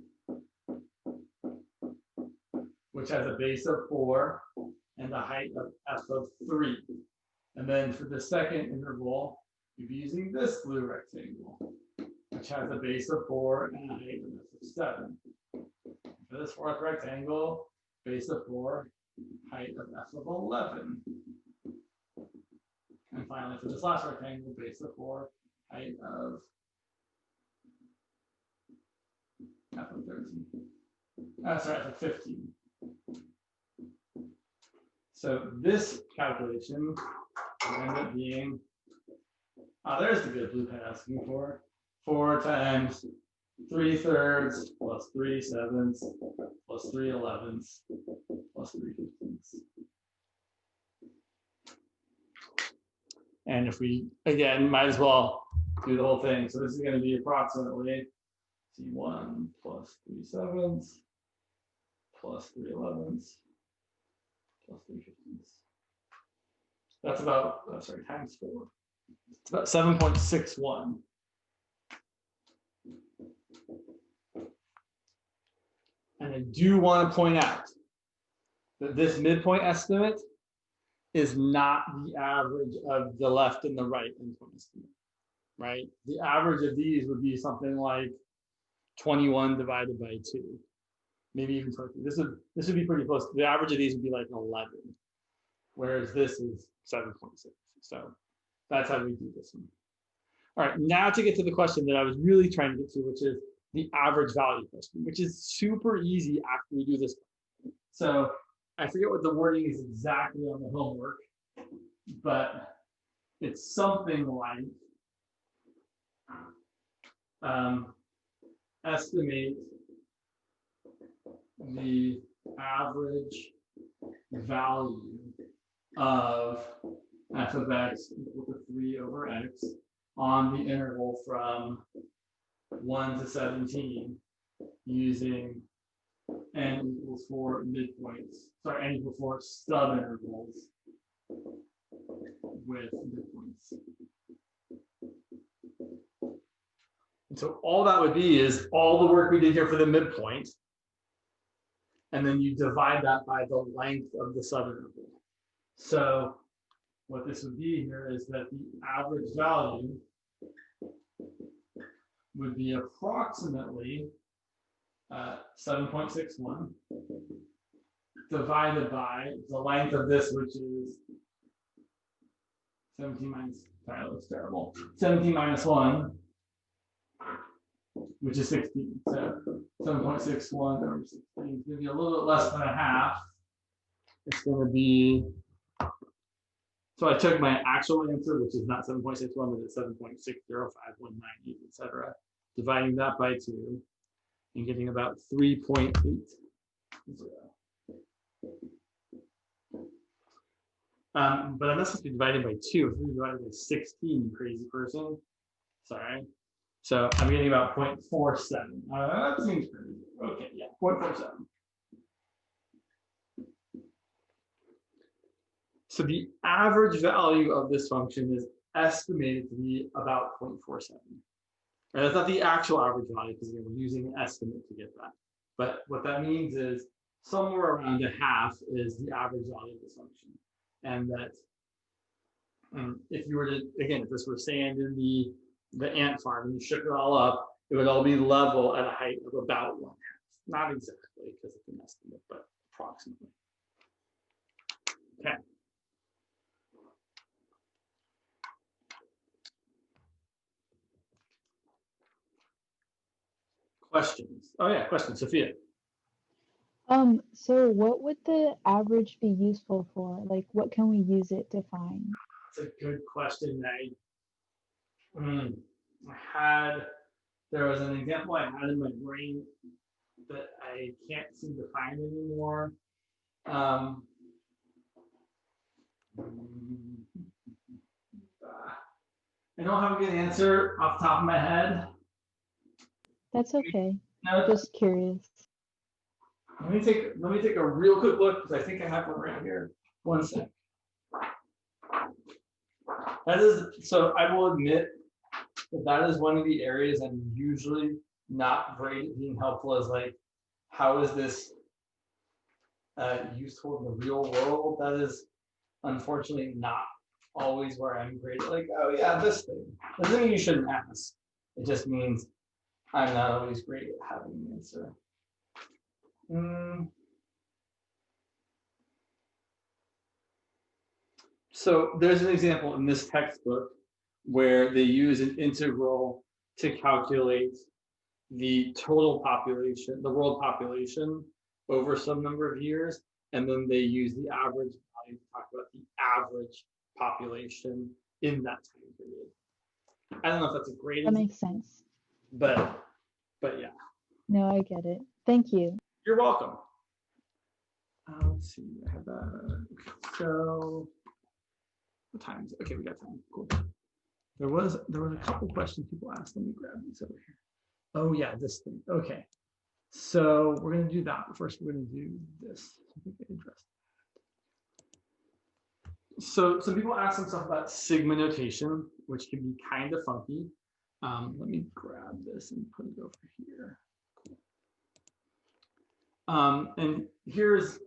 which has a base of 4 and a height of f of 3. And then for the second interval, you'd be using this blue rectangle, which has a base of 4 and a height of f of 7. For this fourth rectangle, base of 4, height of f of 11. And finally, for this last rectangle, base of 4, height of f of 13. Sorry, f of 15. So this calculation will end up being, there's the good blue pen asking for, 4 times 3/3 plus 3/7 plus 3/11 plus 3/15. And if we, again, might as well do the whole thing. So this is going to be approximately C1 plus 3/7 plus 3/11 plus 3/15. That's about, oh, sorry, times 4. It's about 7.61. And I do want to point out that this midpoint estimate is not the average of the left and the right endpoint estimate, right? The average of these would be something like 21 divided by 2, maybe even 23. This would be pretty close. The average of these would be like 11, whereas this is 7.6. So that's how we do this one. All right, now to get to the question that I was really trying to get to, which is the average value question, which is super easy after we do this. So I forget what the wording is exactly on the homework, but it's something like estimate the average value of f of x equal to 3/x on the interval from 1 to 17 using n equals 4 midpoints, sorry, n equals 4 stub intervals with midpoints. And so all that would be is all the work we did here for the midpoint, and then you divide that by the length of the subinterval. So what this would be here is that the average value would be approximately 7.61 divided by the length of this, which is 17 minus, sorry, that looks terrible, 17 minus 1, which is 16. So 7.61 over 16 is going to be a little bit less than a half. It's going to be, so I took my actual answer, which is not 7.61, but it's 7.60519, etc. Dividing that by 2 and getting about 3.80. But I'm not supposed to be divided by 2. It's divided by 16, you crazy person. Sorry. So I'm getting about 0.47. That seems crazy. Okay, yeah, 0.47. So the average value of this function is estimated to be about 0.47. And that's not the actual average value because we're using an estimate to get that. But what that means is somewhere around a half is the average value of this function. And that if you were to, again, if this were sand in the ant farm and you shook it all up, it would all be level at a height of about 1/2. Not exactly because it's an estimate, but approximately. Okay. Questions? Oh yeah, questions, Sophia.
So what would the average be useful for? Like, what can we use it to find?
That's a good question. There was an example I had in my brain that I can't seem to find anymore. I don't have a good answer off the top of my head.
That's okay.
No,
Just curious.
let me take a real quick look because I think I have one right here. One sec. That is, so I will admit that is one of the areas I'm usually not great at being helpful, is like, how is this useful in the real world? That is unfortunately not always where I'm great at, like, oh yeah, this thing. Doesn't mean you shouldn't ask. It just means I'm not always great at having an answer. So there's an example in this textbook where they use an integral to calculate the total population, the world population over some number of years, and then they use the average wanting to talk about the average population in that time period. I don't know if that's a great
That
example,
makes sense.
but yeah,
No, I get it. Thank you.
you're welcome. Let's see, I have that. Okay, so what time is it? Okay, we got time. Cool. There was a couple questions people asked. Let me grab these over here. Oh yeah, this thing. Okay. So we're gonna do that, but first we're gonna do this. I think I addressed. So some people ask some stuff about sigma notation, which can be kind of funky. Let me grab this and put it over here. And here's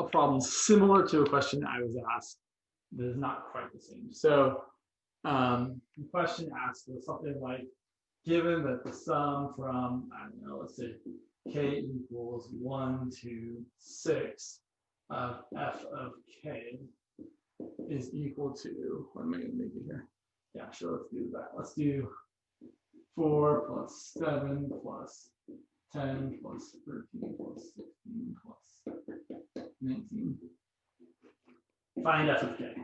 a problem similar to a question I was asked that is not quite the same. So the question asked was something like, given that the sum from, I don't know, let's say k equals 1 to 6 of f of k is equal to, what am I going to make it here? Yeah, sure, let's do that. Let's do 4 plus 7 plus 10 plus 13 plus 16 plus 19. Find f of k.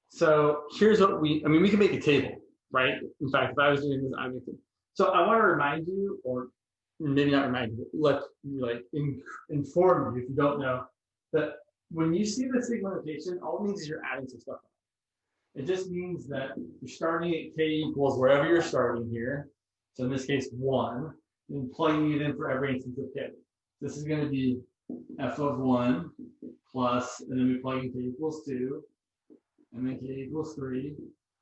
So here's what we can make a table, right? In fact, if I was doing this, I would make it. So I want to remind you, or maybe not remind you, but inform you if you don't know, that when you see the sigma notation, all it means is you're adding some stuff up. It just means that you're starting at k equals wherever you're starting here. So in this case, 1, and plugging it in for every instance of k. This is going to be f of 1 plus, and then we plug in k equals 2, and then k equals 3,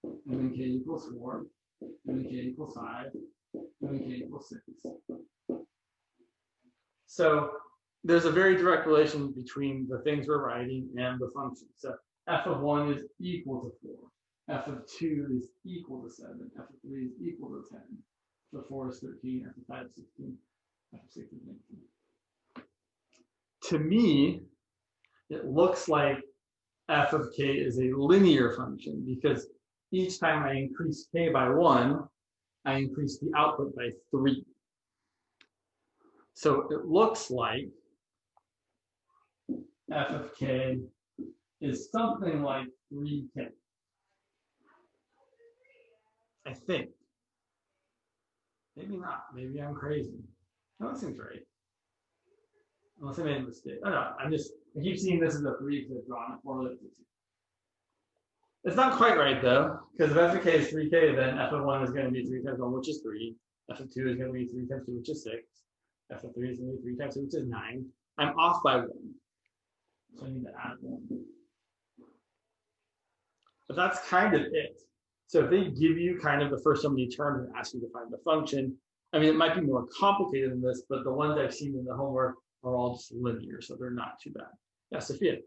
and then k equals 4, and then k equals 5, and then k equals 6. So there's a very direct relation between the things we're writing and the function. So f of 1 is equal to 4, f of 2 is equal to 7, f of 3 is equal to 10, f of 4 is 13, f of 5 is 16, f of 6 is 19. To me, it looks like f of k is a linear function because each time I increase k by 1, I increase the output by 3. So it looks like f of k is something like 3k. I think. Maybe not. Maybe I'm crazy. No, that seems right. Unless I made a mistake. Oh no, I keep seeing this as a 3 because I've drawn it 4. It's not quite right though, because if f of k is 3k, then f of 1 is going to be 3 times 1, which is 3. F of 2 is going to be 3 times 2, which is 6. F of 3 is going to be 3 times 2, which is 9. I'm off by 1. So I need to add 1. But that's kind of it. So if they give you kind of the first so many terms and ask you to find the function, I mean, it might be more complicated than this, but the ones I've seen in the homework are all just linear, so they're not too bad. Yeah, Sophia.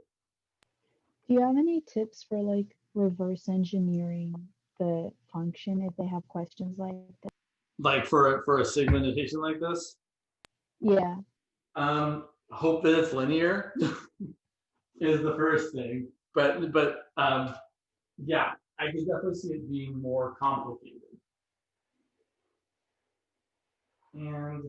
Do you have any tips for like reverse engineering the function if they have questions like that?
Like for a sigma notation like this?
Yeah.
Hope that it's linear is the first thing. But yeah, I could definitely see it being more complicated. And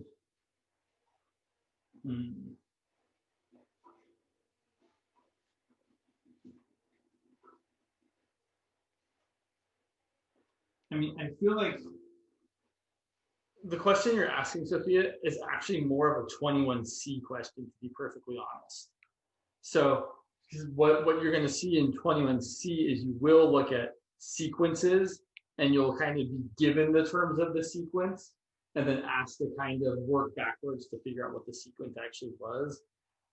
I mean, I feel like the question you're asking, Sophia, is actually more of a 21C question, to be perfectly honest. So what you're going to see in 21C is you will look at sequences and you'll kind of be given the terms of the sequence and then asked to kind of work backwards to figure out what the sequence actually was.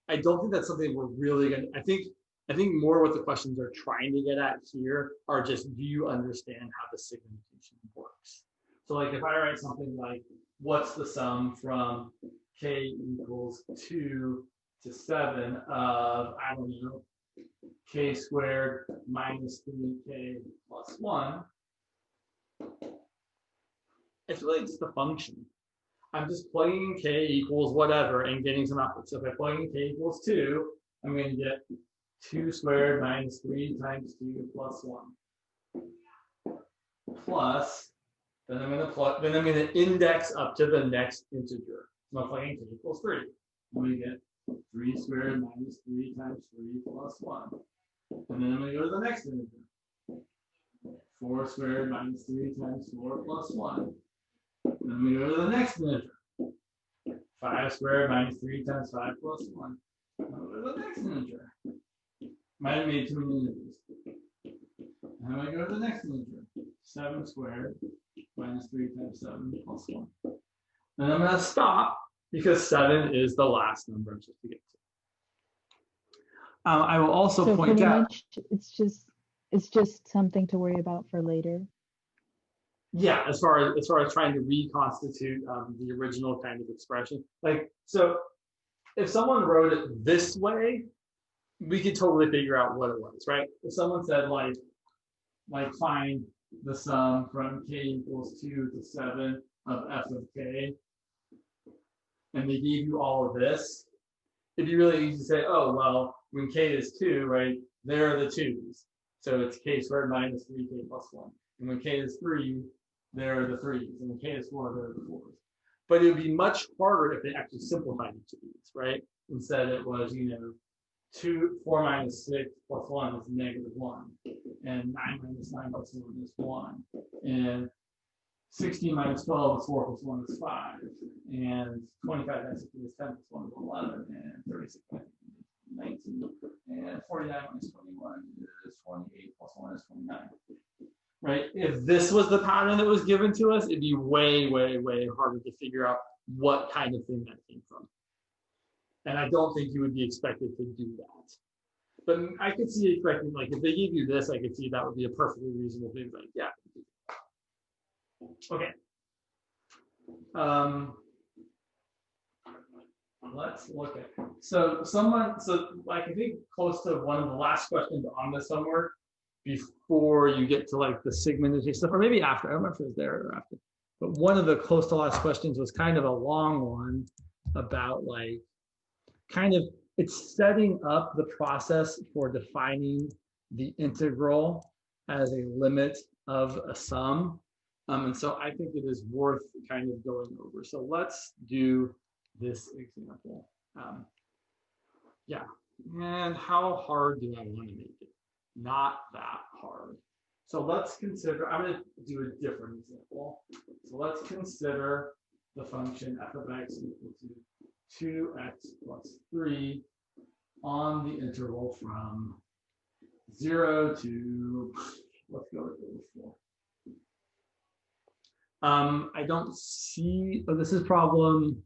I don't think that's something we're really going to, I think more what the questions are trying to get at here are just, do you understand how the segmentation works? So like if I write something like, what's the sum from k equals 2 to 7 of, I don't know, k squared minus 3k plus 1, it's really just a function. I'm just plugging in k equals whatever and getting some output. So if I plug in k equals 2, I'm going to get 2 squared minus 3 times 2 plus 1. Plus, then I'm going to index up to the next integer. multiplying k equals 3. And we get 3 squared minus 3 times 3 plus 1. And then I'm going to go to the next integer. 4 squared minus 3 times 4 plus 1. And then we go to the next integer. 5 squared minus 3 times 5 plus 1. And then we go to the next integer. Might have made too many integers. And then we go to the next integer. 7 squared minus 3 times 7 plus 1. And I'm going to stop because 7 is the last number I'm supposed to get to. I will also
So
point
pretty
out.
much it's just something to worry about for later.
Yeah, as far as trying to reconstitute the original kind of expression. Like, so if someone wrote it this way, we could totally figure out what it was, right? If someone said like find the sum from k equals 2 to 7 of f of k, and they gave you all of this, it'd be really easy to say, oh, well, when k is 2, right, there are the 2's. So it's k squared minus 3k plus 1. And when k is 3, there are the 3's. And when k is 4, there are the 4's. But it would be much harder if they actually simplified each of these, right? Instead, it was, 4 minus 6 plus 1 is negative 1. And 9 minus 9 plus 1 is 1. And 16 minus 12 is 4 plus 1 is 5. And 25 minus 16 is 10 plus 1 is 11. And 36 minus 19. And 49 minus 21 is 28 plus 1 is 29. Right? If this was the pattern that was given to us, it'd be way, way, way harder to figure out what kind of thing that came from. And I don't think you would be expected to do that. But I could see expecting, like, if they gave you this, I could see that would be a perfectly reasonable thing. Like, yeah. Okay. Let's look at it. So like I think close to one of the last questions on this homework before you get to like the segmentation stuff, or maybe after, I don't remember if it was there or after. But one of the close to last questions was kind of a long one about like, kind of, it's setting up the process for defining the integral as a limit of a sum. And so I think it is worth kind of going over. So let's do this example. Yeah, and how hard do I want to make it? Not that hard. So let's consider, I'm going to do a different example. So let's consider the function f of x equal to 2x plus 3 on the interval from 0 to, let's go with 4. I don't see, oh, this is problem,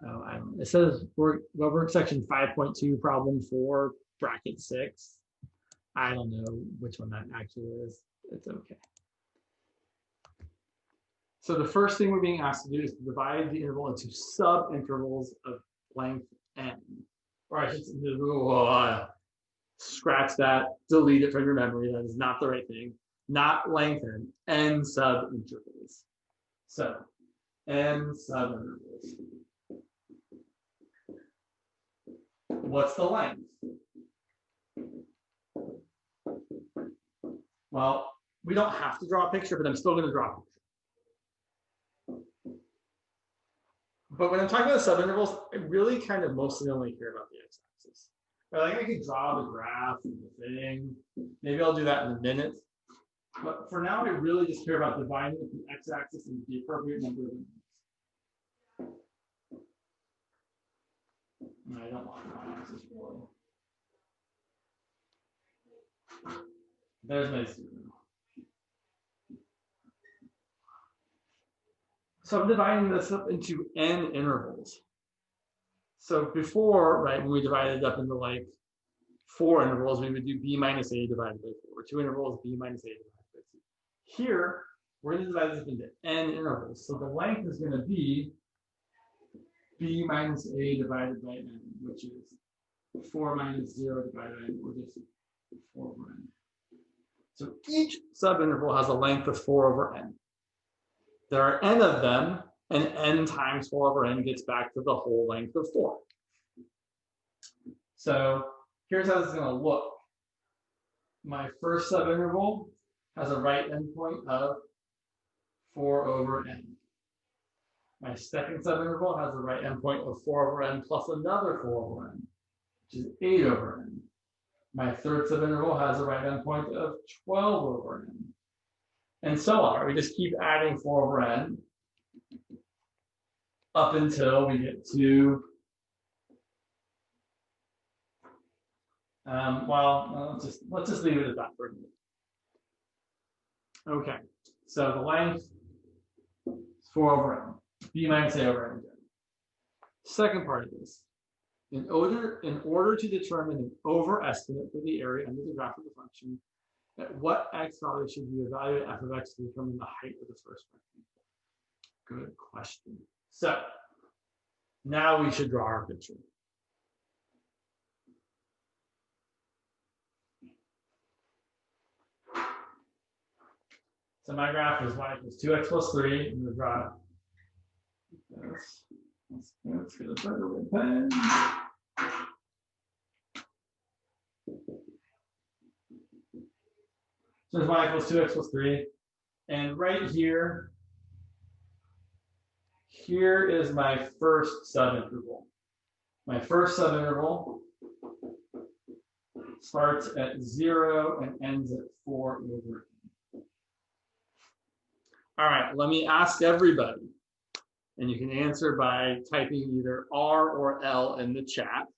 oh, I don't, it says work section 5.2 problem 4 bracket 6. I don't know which one that actually is. It's okay. So the first thing we're being asked to do is to divide the interval into sub-intervals of length n. Or I should scratch that, delete it from your memory. That is not the right thing. Not length n sub-intervals. So n sub-intervals. What's the length? Well, we don't have to draw a picture, but I'm still going to draw a picture. But when I'm talking about subintervals, I really kind of mostly only care about the x-axis. Like I could draw the graph and the thing. Maybe I'll do that in a minute. But for now, I really just care about dividing the x-axis into the appropriate number of intervals. And I don't want the y-axis really. There's my 0. So I'm dividing this up into n intervals. So before, right, when we divided it up into like 4 intervals, we would do b minus a divided by 4. 2 intervals, b minus a divided by 2. Here, we're going to divide this up into n intervals. So the length is going to be b minus a divided by n, which is 4 minus 0 divided by n, or just 4 over n. So each subinterval has a length of 4 over n. There are n of them, and n times 4 over n gets back to the whole length of 4. So here's how this is going to look. My first subinterval has a right endpoint of 4 over n. My second subinterval has a right endpoint of 4 over n plus another 4 over n, which is 8 over n. My third subinterval has a right endpoint of 12 over n. And so on. Right? We just keep adding 4 over n up until we get to, let's just leave it at that for a minute. Okay, so the length is 4 over n. B minus a over n again. Second part of this. In order to determine an overestimate for the area under the graph of the function, at what x value should we evaluate f of x to determine the height of the first rectangle? Good question. So now we should draw our picture. So my graph is y equals 2x plus 3. I'm going to draw this. Let's get a better red pen. So there's y equals 2x plus 3. And right here, here is my first subinterval. My first subinterval starts at 0 and ends at 4 over n. All right, let me ask everybody, and you can answer by typing either R or L in the chat.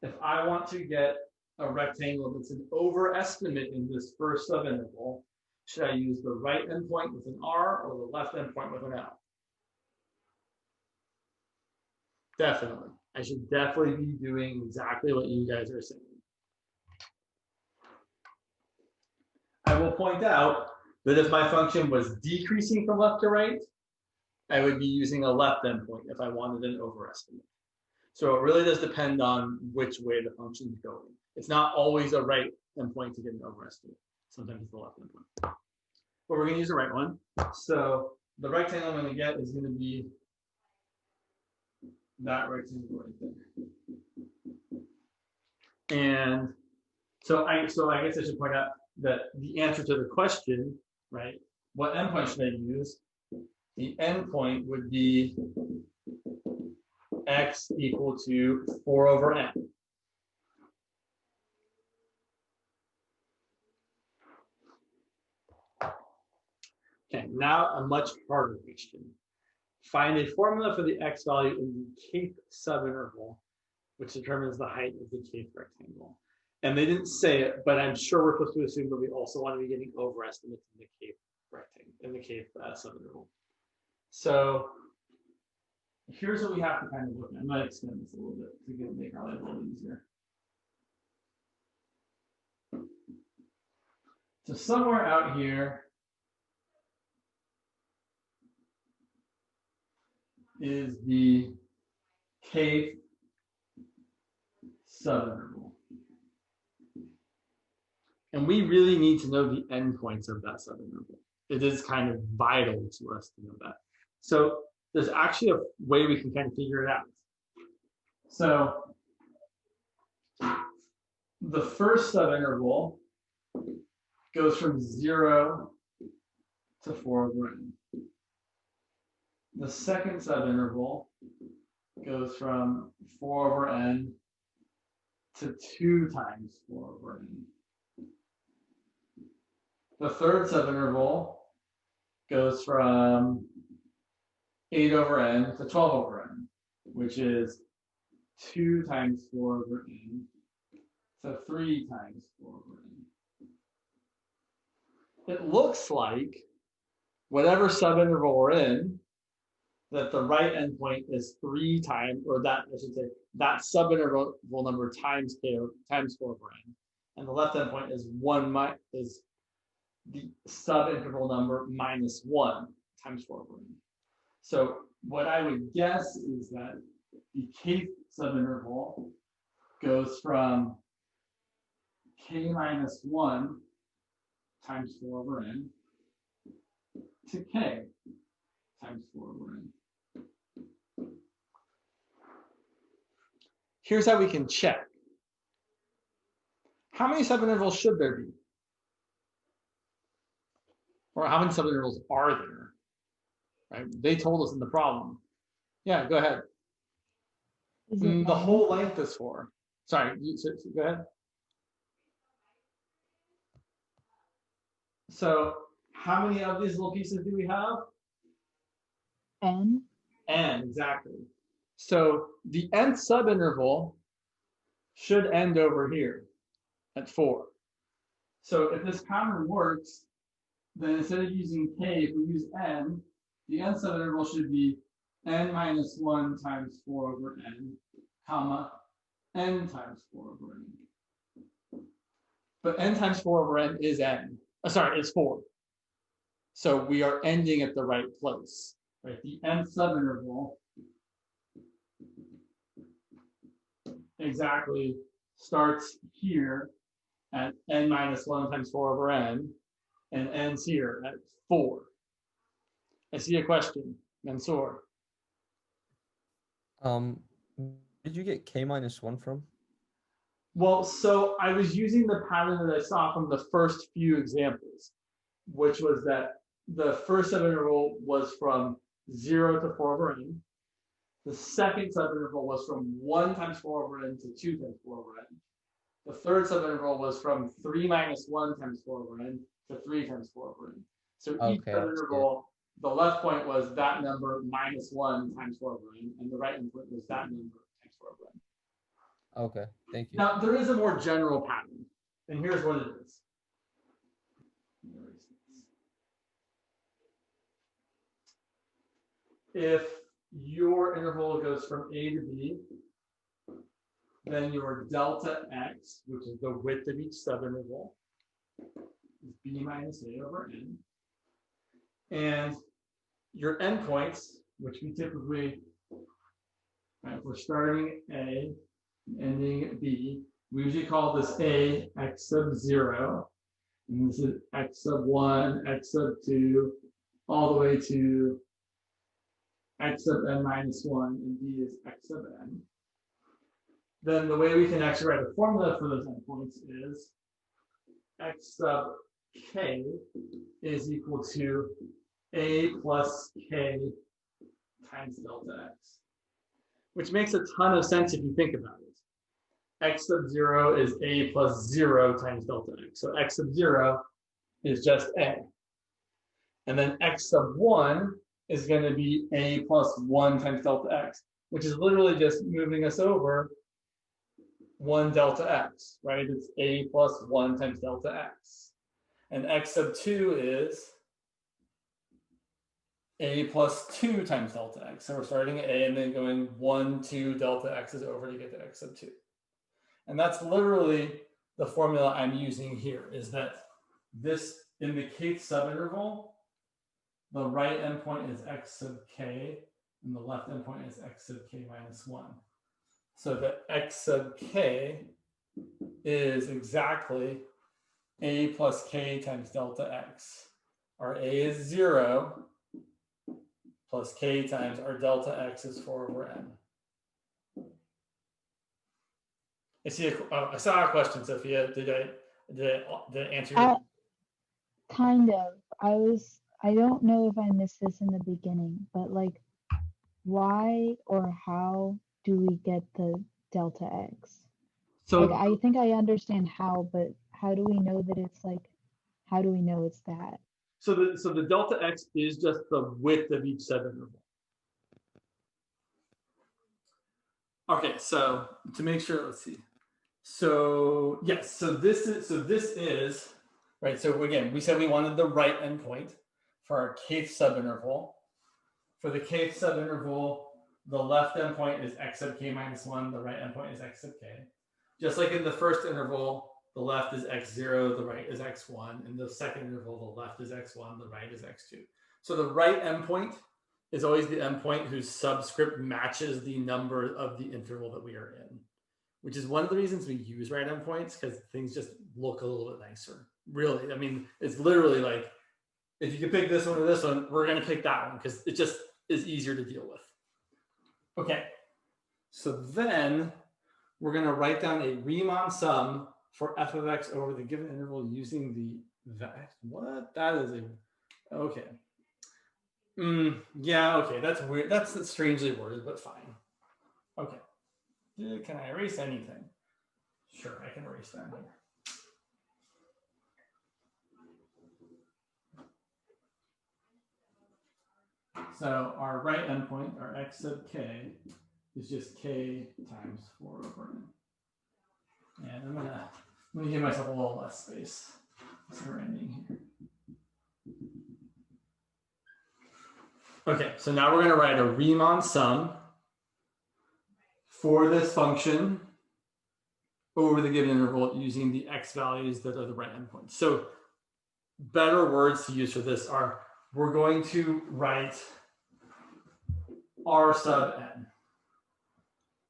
If I want to get a rectangle that's an overestimate in this first subinterval, should I use the right endpoint with an R or the left endpoint with an L? Definitely. I should definitely be doing exactly what you guys are saying. I will point out that if my function was decreasing from left to right, I would be using a left endpoint if I wanted an overestimate. So it really does depend on which way the function is going. It's not always a right endpoint to get an overestimate. Sometimes it's the left endpoint. But we're going to use the right one. So the rectangle I'm going to get is going to be that rectangle right there. And so I guess I should point out that the answer to the question, right, what endpoint should I use? The endpoint would be x equal to 4 over n. Okay, now a much harder question. Find a formula for the x value in the kth subinterval, which determines the height of the kth rectangle. And they didn't say it, but I'm sure we're supposed to assume that we also want to be getting overestimates in the kth rectangle, in the kth subinterval. So here's what we have to kind of look at. I might extend this a little bit to make our life a little easier. So somewhere out here is the kth subinterval. And we really need to know the endpoints of that subinterval. It is kind of vital to us to know that. So there's actually a way we can kind of figure it out. So the first subinterval goes from 0 to 4 over n. The second subinterval goes from 4 over n to 2 times 4 over n. The third subinterval goes from 8 over n to 12 over n, which is 2 times 4 over n to 3 times 4 over n. It looks like whatever subinterval we're in, that the right endpoint is 3 times, or that I should say, that subinterval number times k times 4 over n, and the left endpoint is is the subinterval number minus 1 times 4 over n. So what I would guess is that the kth subinterval goes from k minus 1 times 4 over n to k times 4 over n. Here's how we can check. How many subintervals should there be? Or how many subintervals are there? right? They told us in the problem. Yeah, go ahead.
Is it
The
n?
whole length is 4. Sorry, go ahead. So how many of these little pieces do we have?
N?
N, exactly. So the nth subinterval should end over here at 4. So if this pattern works, then instead of using k, if we use n, the nth subinterval should be n minus 1 times 4 over n, comma, n times 4 over n. But n times 4 over n is n. Sorry, is 4. So we are ending at the right place. Right? The nth subinterval exactly starts here at n minus 1 times 4 over n and ends here at 4. I see a question, Mansoor.
Where did you get k minus 1 from?
Well, so I was using the pattern that I saw from the first few examples, which was that the first subinterval was from 0 to 4 over n. The second subinterval was from 1 times 4 over n to 2 times 4 over n. The third subinterval was from 3 minus 1 times 4 over n to 3 times 4 over n. So each
Okay,
subinterval, the left point was that number minus 1 times 4 over n, and the right endpoint was that number times 4 over n.
Okay, thank you.
Now, there is a more general pattern, and here's what it is. If your interval goes from A to B, then your delta x, which is the width of each subinterval, is b minus a over n. And your endpoints, which we typically, right, if we're starting A, ending B, we usually call this A x sub 0, and this is x sub 1, x sub 2, all the way to x sub n minus 1, and b is x sub n. Then the way we can actually write a formula for those endpoints is x sub k is equal to a plus k times delta x, which makes a ton of sense if you think about it. X sub 0 is a plus 0 times delta x. So x sub 0 is just a. And then x sub 1 is going to be a plus 1 times delta x, which is literally just moving us over 1 delta x, right? It's a plus 1 times delta x. And x sub 2 is a plus 2 times delta x. So we're starting at a and then going 1, 2 delta x's over to get to x sub 2. And that's literally the formula I'm using here, is that this, in the kth subinterval, the right endpoint is x sub k, and the left endpoint is x sub k minus 1. So the x sub k is exactly a plus k times delta x. Our a is 0 plus k times our delta x is 4 over n. I saw a question, Sophia. Did I answer your question?
Kind of. I don't know if I missed this in the beginning, but like, why or how do we get the delta x?
So
like, I think I understand how, but how do we know that it's like, how do we know it's that?
So the delta x is just the width of each subinterval. Okay, so to make sure, let's see. So yes, so this is right. So again, we said we wanted the right endpoint for our kth subinterval. For the kth subinterval, the left endpoint is x sub k minus 1, the right endpoint is x sub k. Just like in the first interval, the left is x0, the right is x1. In the second interval, the left is x1, the right is x2. So the right endpoint is always the endpoint whose subscript matches the number of the interval that we are in, which is one of the reasons we use right endpoints, because things just look a little bit nicer. Really, I mean, it's literally like, if you can pick this one or this one, we're going to pick that one because it just is easier to deal with. Okay, so then we're going to write down a Riemann sum for f of x over the given interval using the, what? That is a, okay. Yeah, okay, that's weird. That's strangely worded, but fine. Okay. Can I erase anything? Sure, I can erase that here. So our right endpoint, our x sub k, is just k times 4 over n. And I'm gonna give myself a little less space. So we're ending here. Okay, so now we're gonna write a Riemann sum for this function over the given interval using the x values that are the right endpoints. So better words to use for this are, we're going to write R sub n,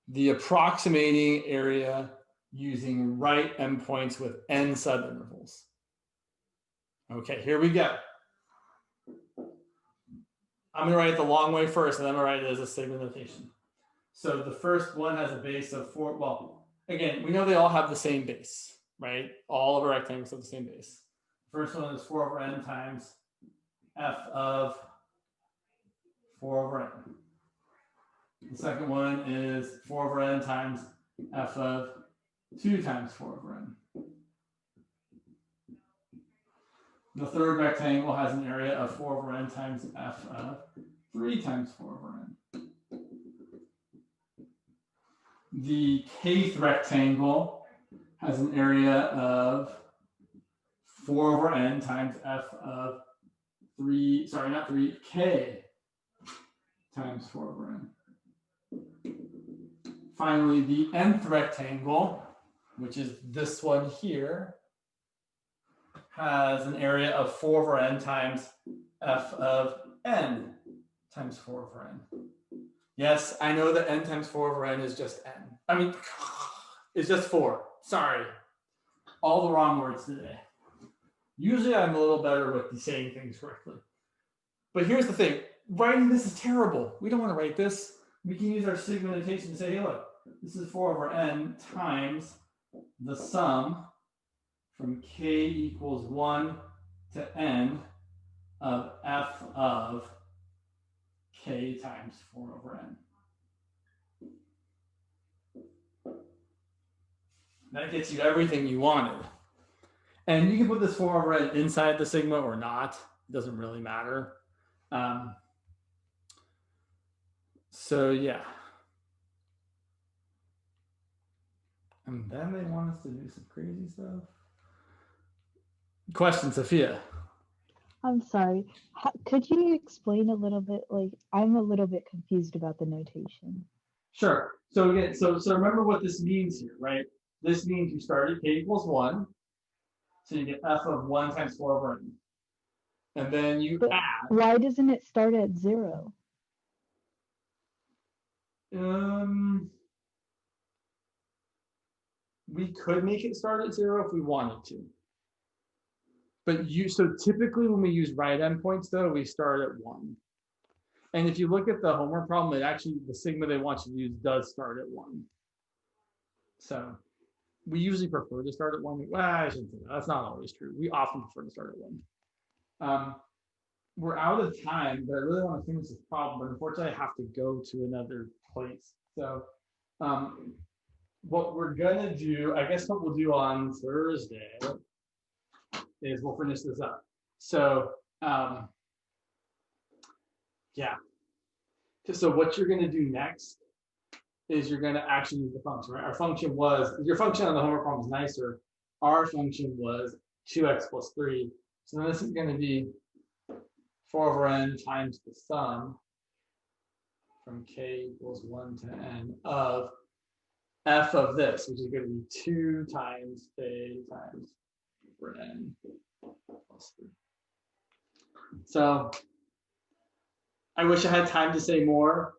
the approximating area using right endpoints with n subintervals. Okay, here we go. I'm going to write it the long way first, and then I'm going to write it as a sigma notation. So the first one has a base of 4. Well, again, we know they all have the same base, right? All of our rectangles have the same base. First one is 4 over n times f of 4 over n. The second one is 4 over n times f of 2 times 4 over n. The third rectangle has an area of 4 over n times f of 3 times 4 over n. The kth rectangle has an area of 4 over n times f of 3, sorry, not 3, k times 4 over n. Finally, the nth rectangle, which is this one here, has an area of 4 over n times f of n times 4 over n. Yes, I know that n times 4 over n is just n. I mean, it's just 4. Sorry. All the wrong words today. Usually I'm a little better with saying things correctly. But here's the thing. Writing this is terrible. We don't want to write this. We can use our sigma notation to say, hey, look, this is 4 over n times the sum from k equals 1 to n of f of k times 4 over n. That gets you everything you wanted. And you can put this 4 over n inside the sigma or not. It doesn't really matter. So yeah. And then they want us to do some crazy stuff. Question, Sophia.
I'm sorry. Could you explain a little bit? Like, I'm a little bit confused about the notation.
Sure. So again, so remember what this means here, right? This means you start at k equals 1. So you get f of 1 times 4 over n. And then you add.
Why doesn't it start at 0?
We could make it start at 0 if we wanted to. But so typically when we use right endpoints, though, we start at 1. And if you look at the homework problem, it actually, the sigma they want you to use does start at 1. So we usually prefer to start at 1. Well, I shouldn't say that. That's not always true. We often prefer to start at 1. We're out of time, but I really want to finish this problem. But unfortunately, I have to go to another place. So what we're going to do, I guess what we'll do on Thursday is we'll finish this up. So yeah. So what you're going to do next is you're going to actually use the function, right? Our function was, your function on the homework problem is nicer. Our function was 2x plus 3. So then this is going to be 4 over n times the sum from k equals 1 to n of f of this, which is going to be 2 times k times over n plus 3. So I wish I had time to say more,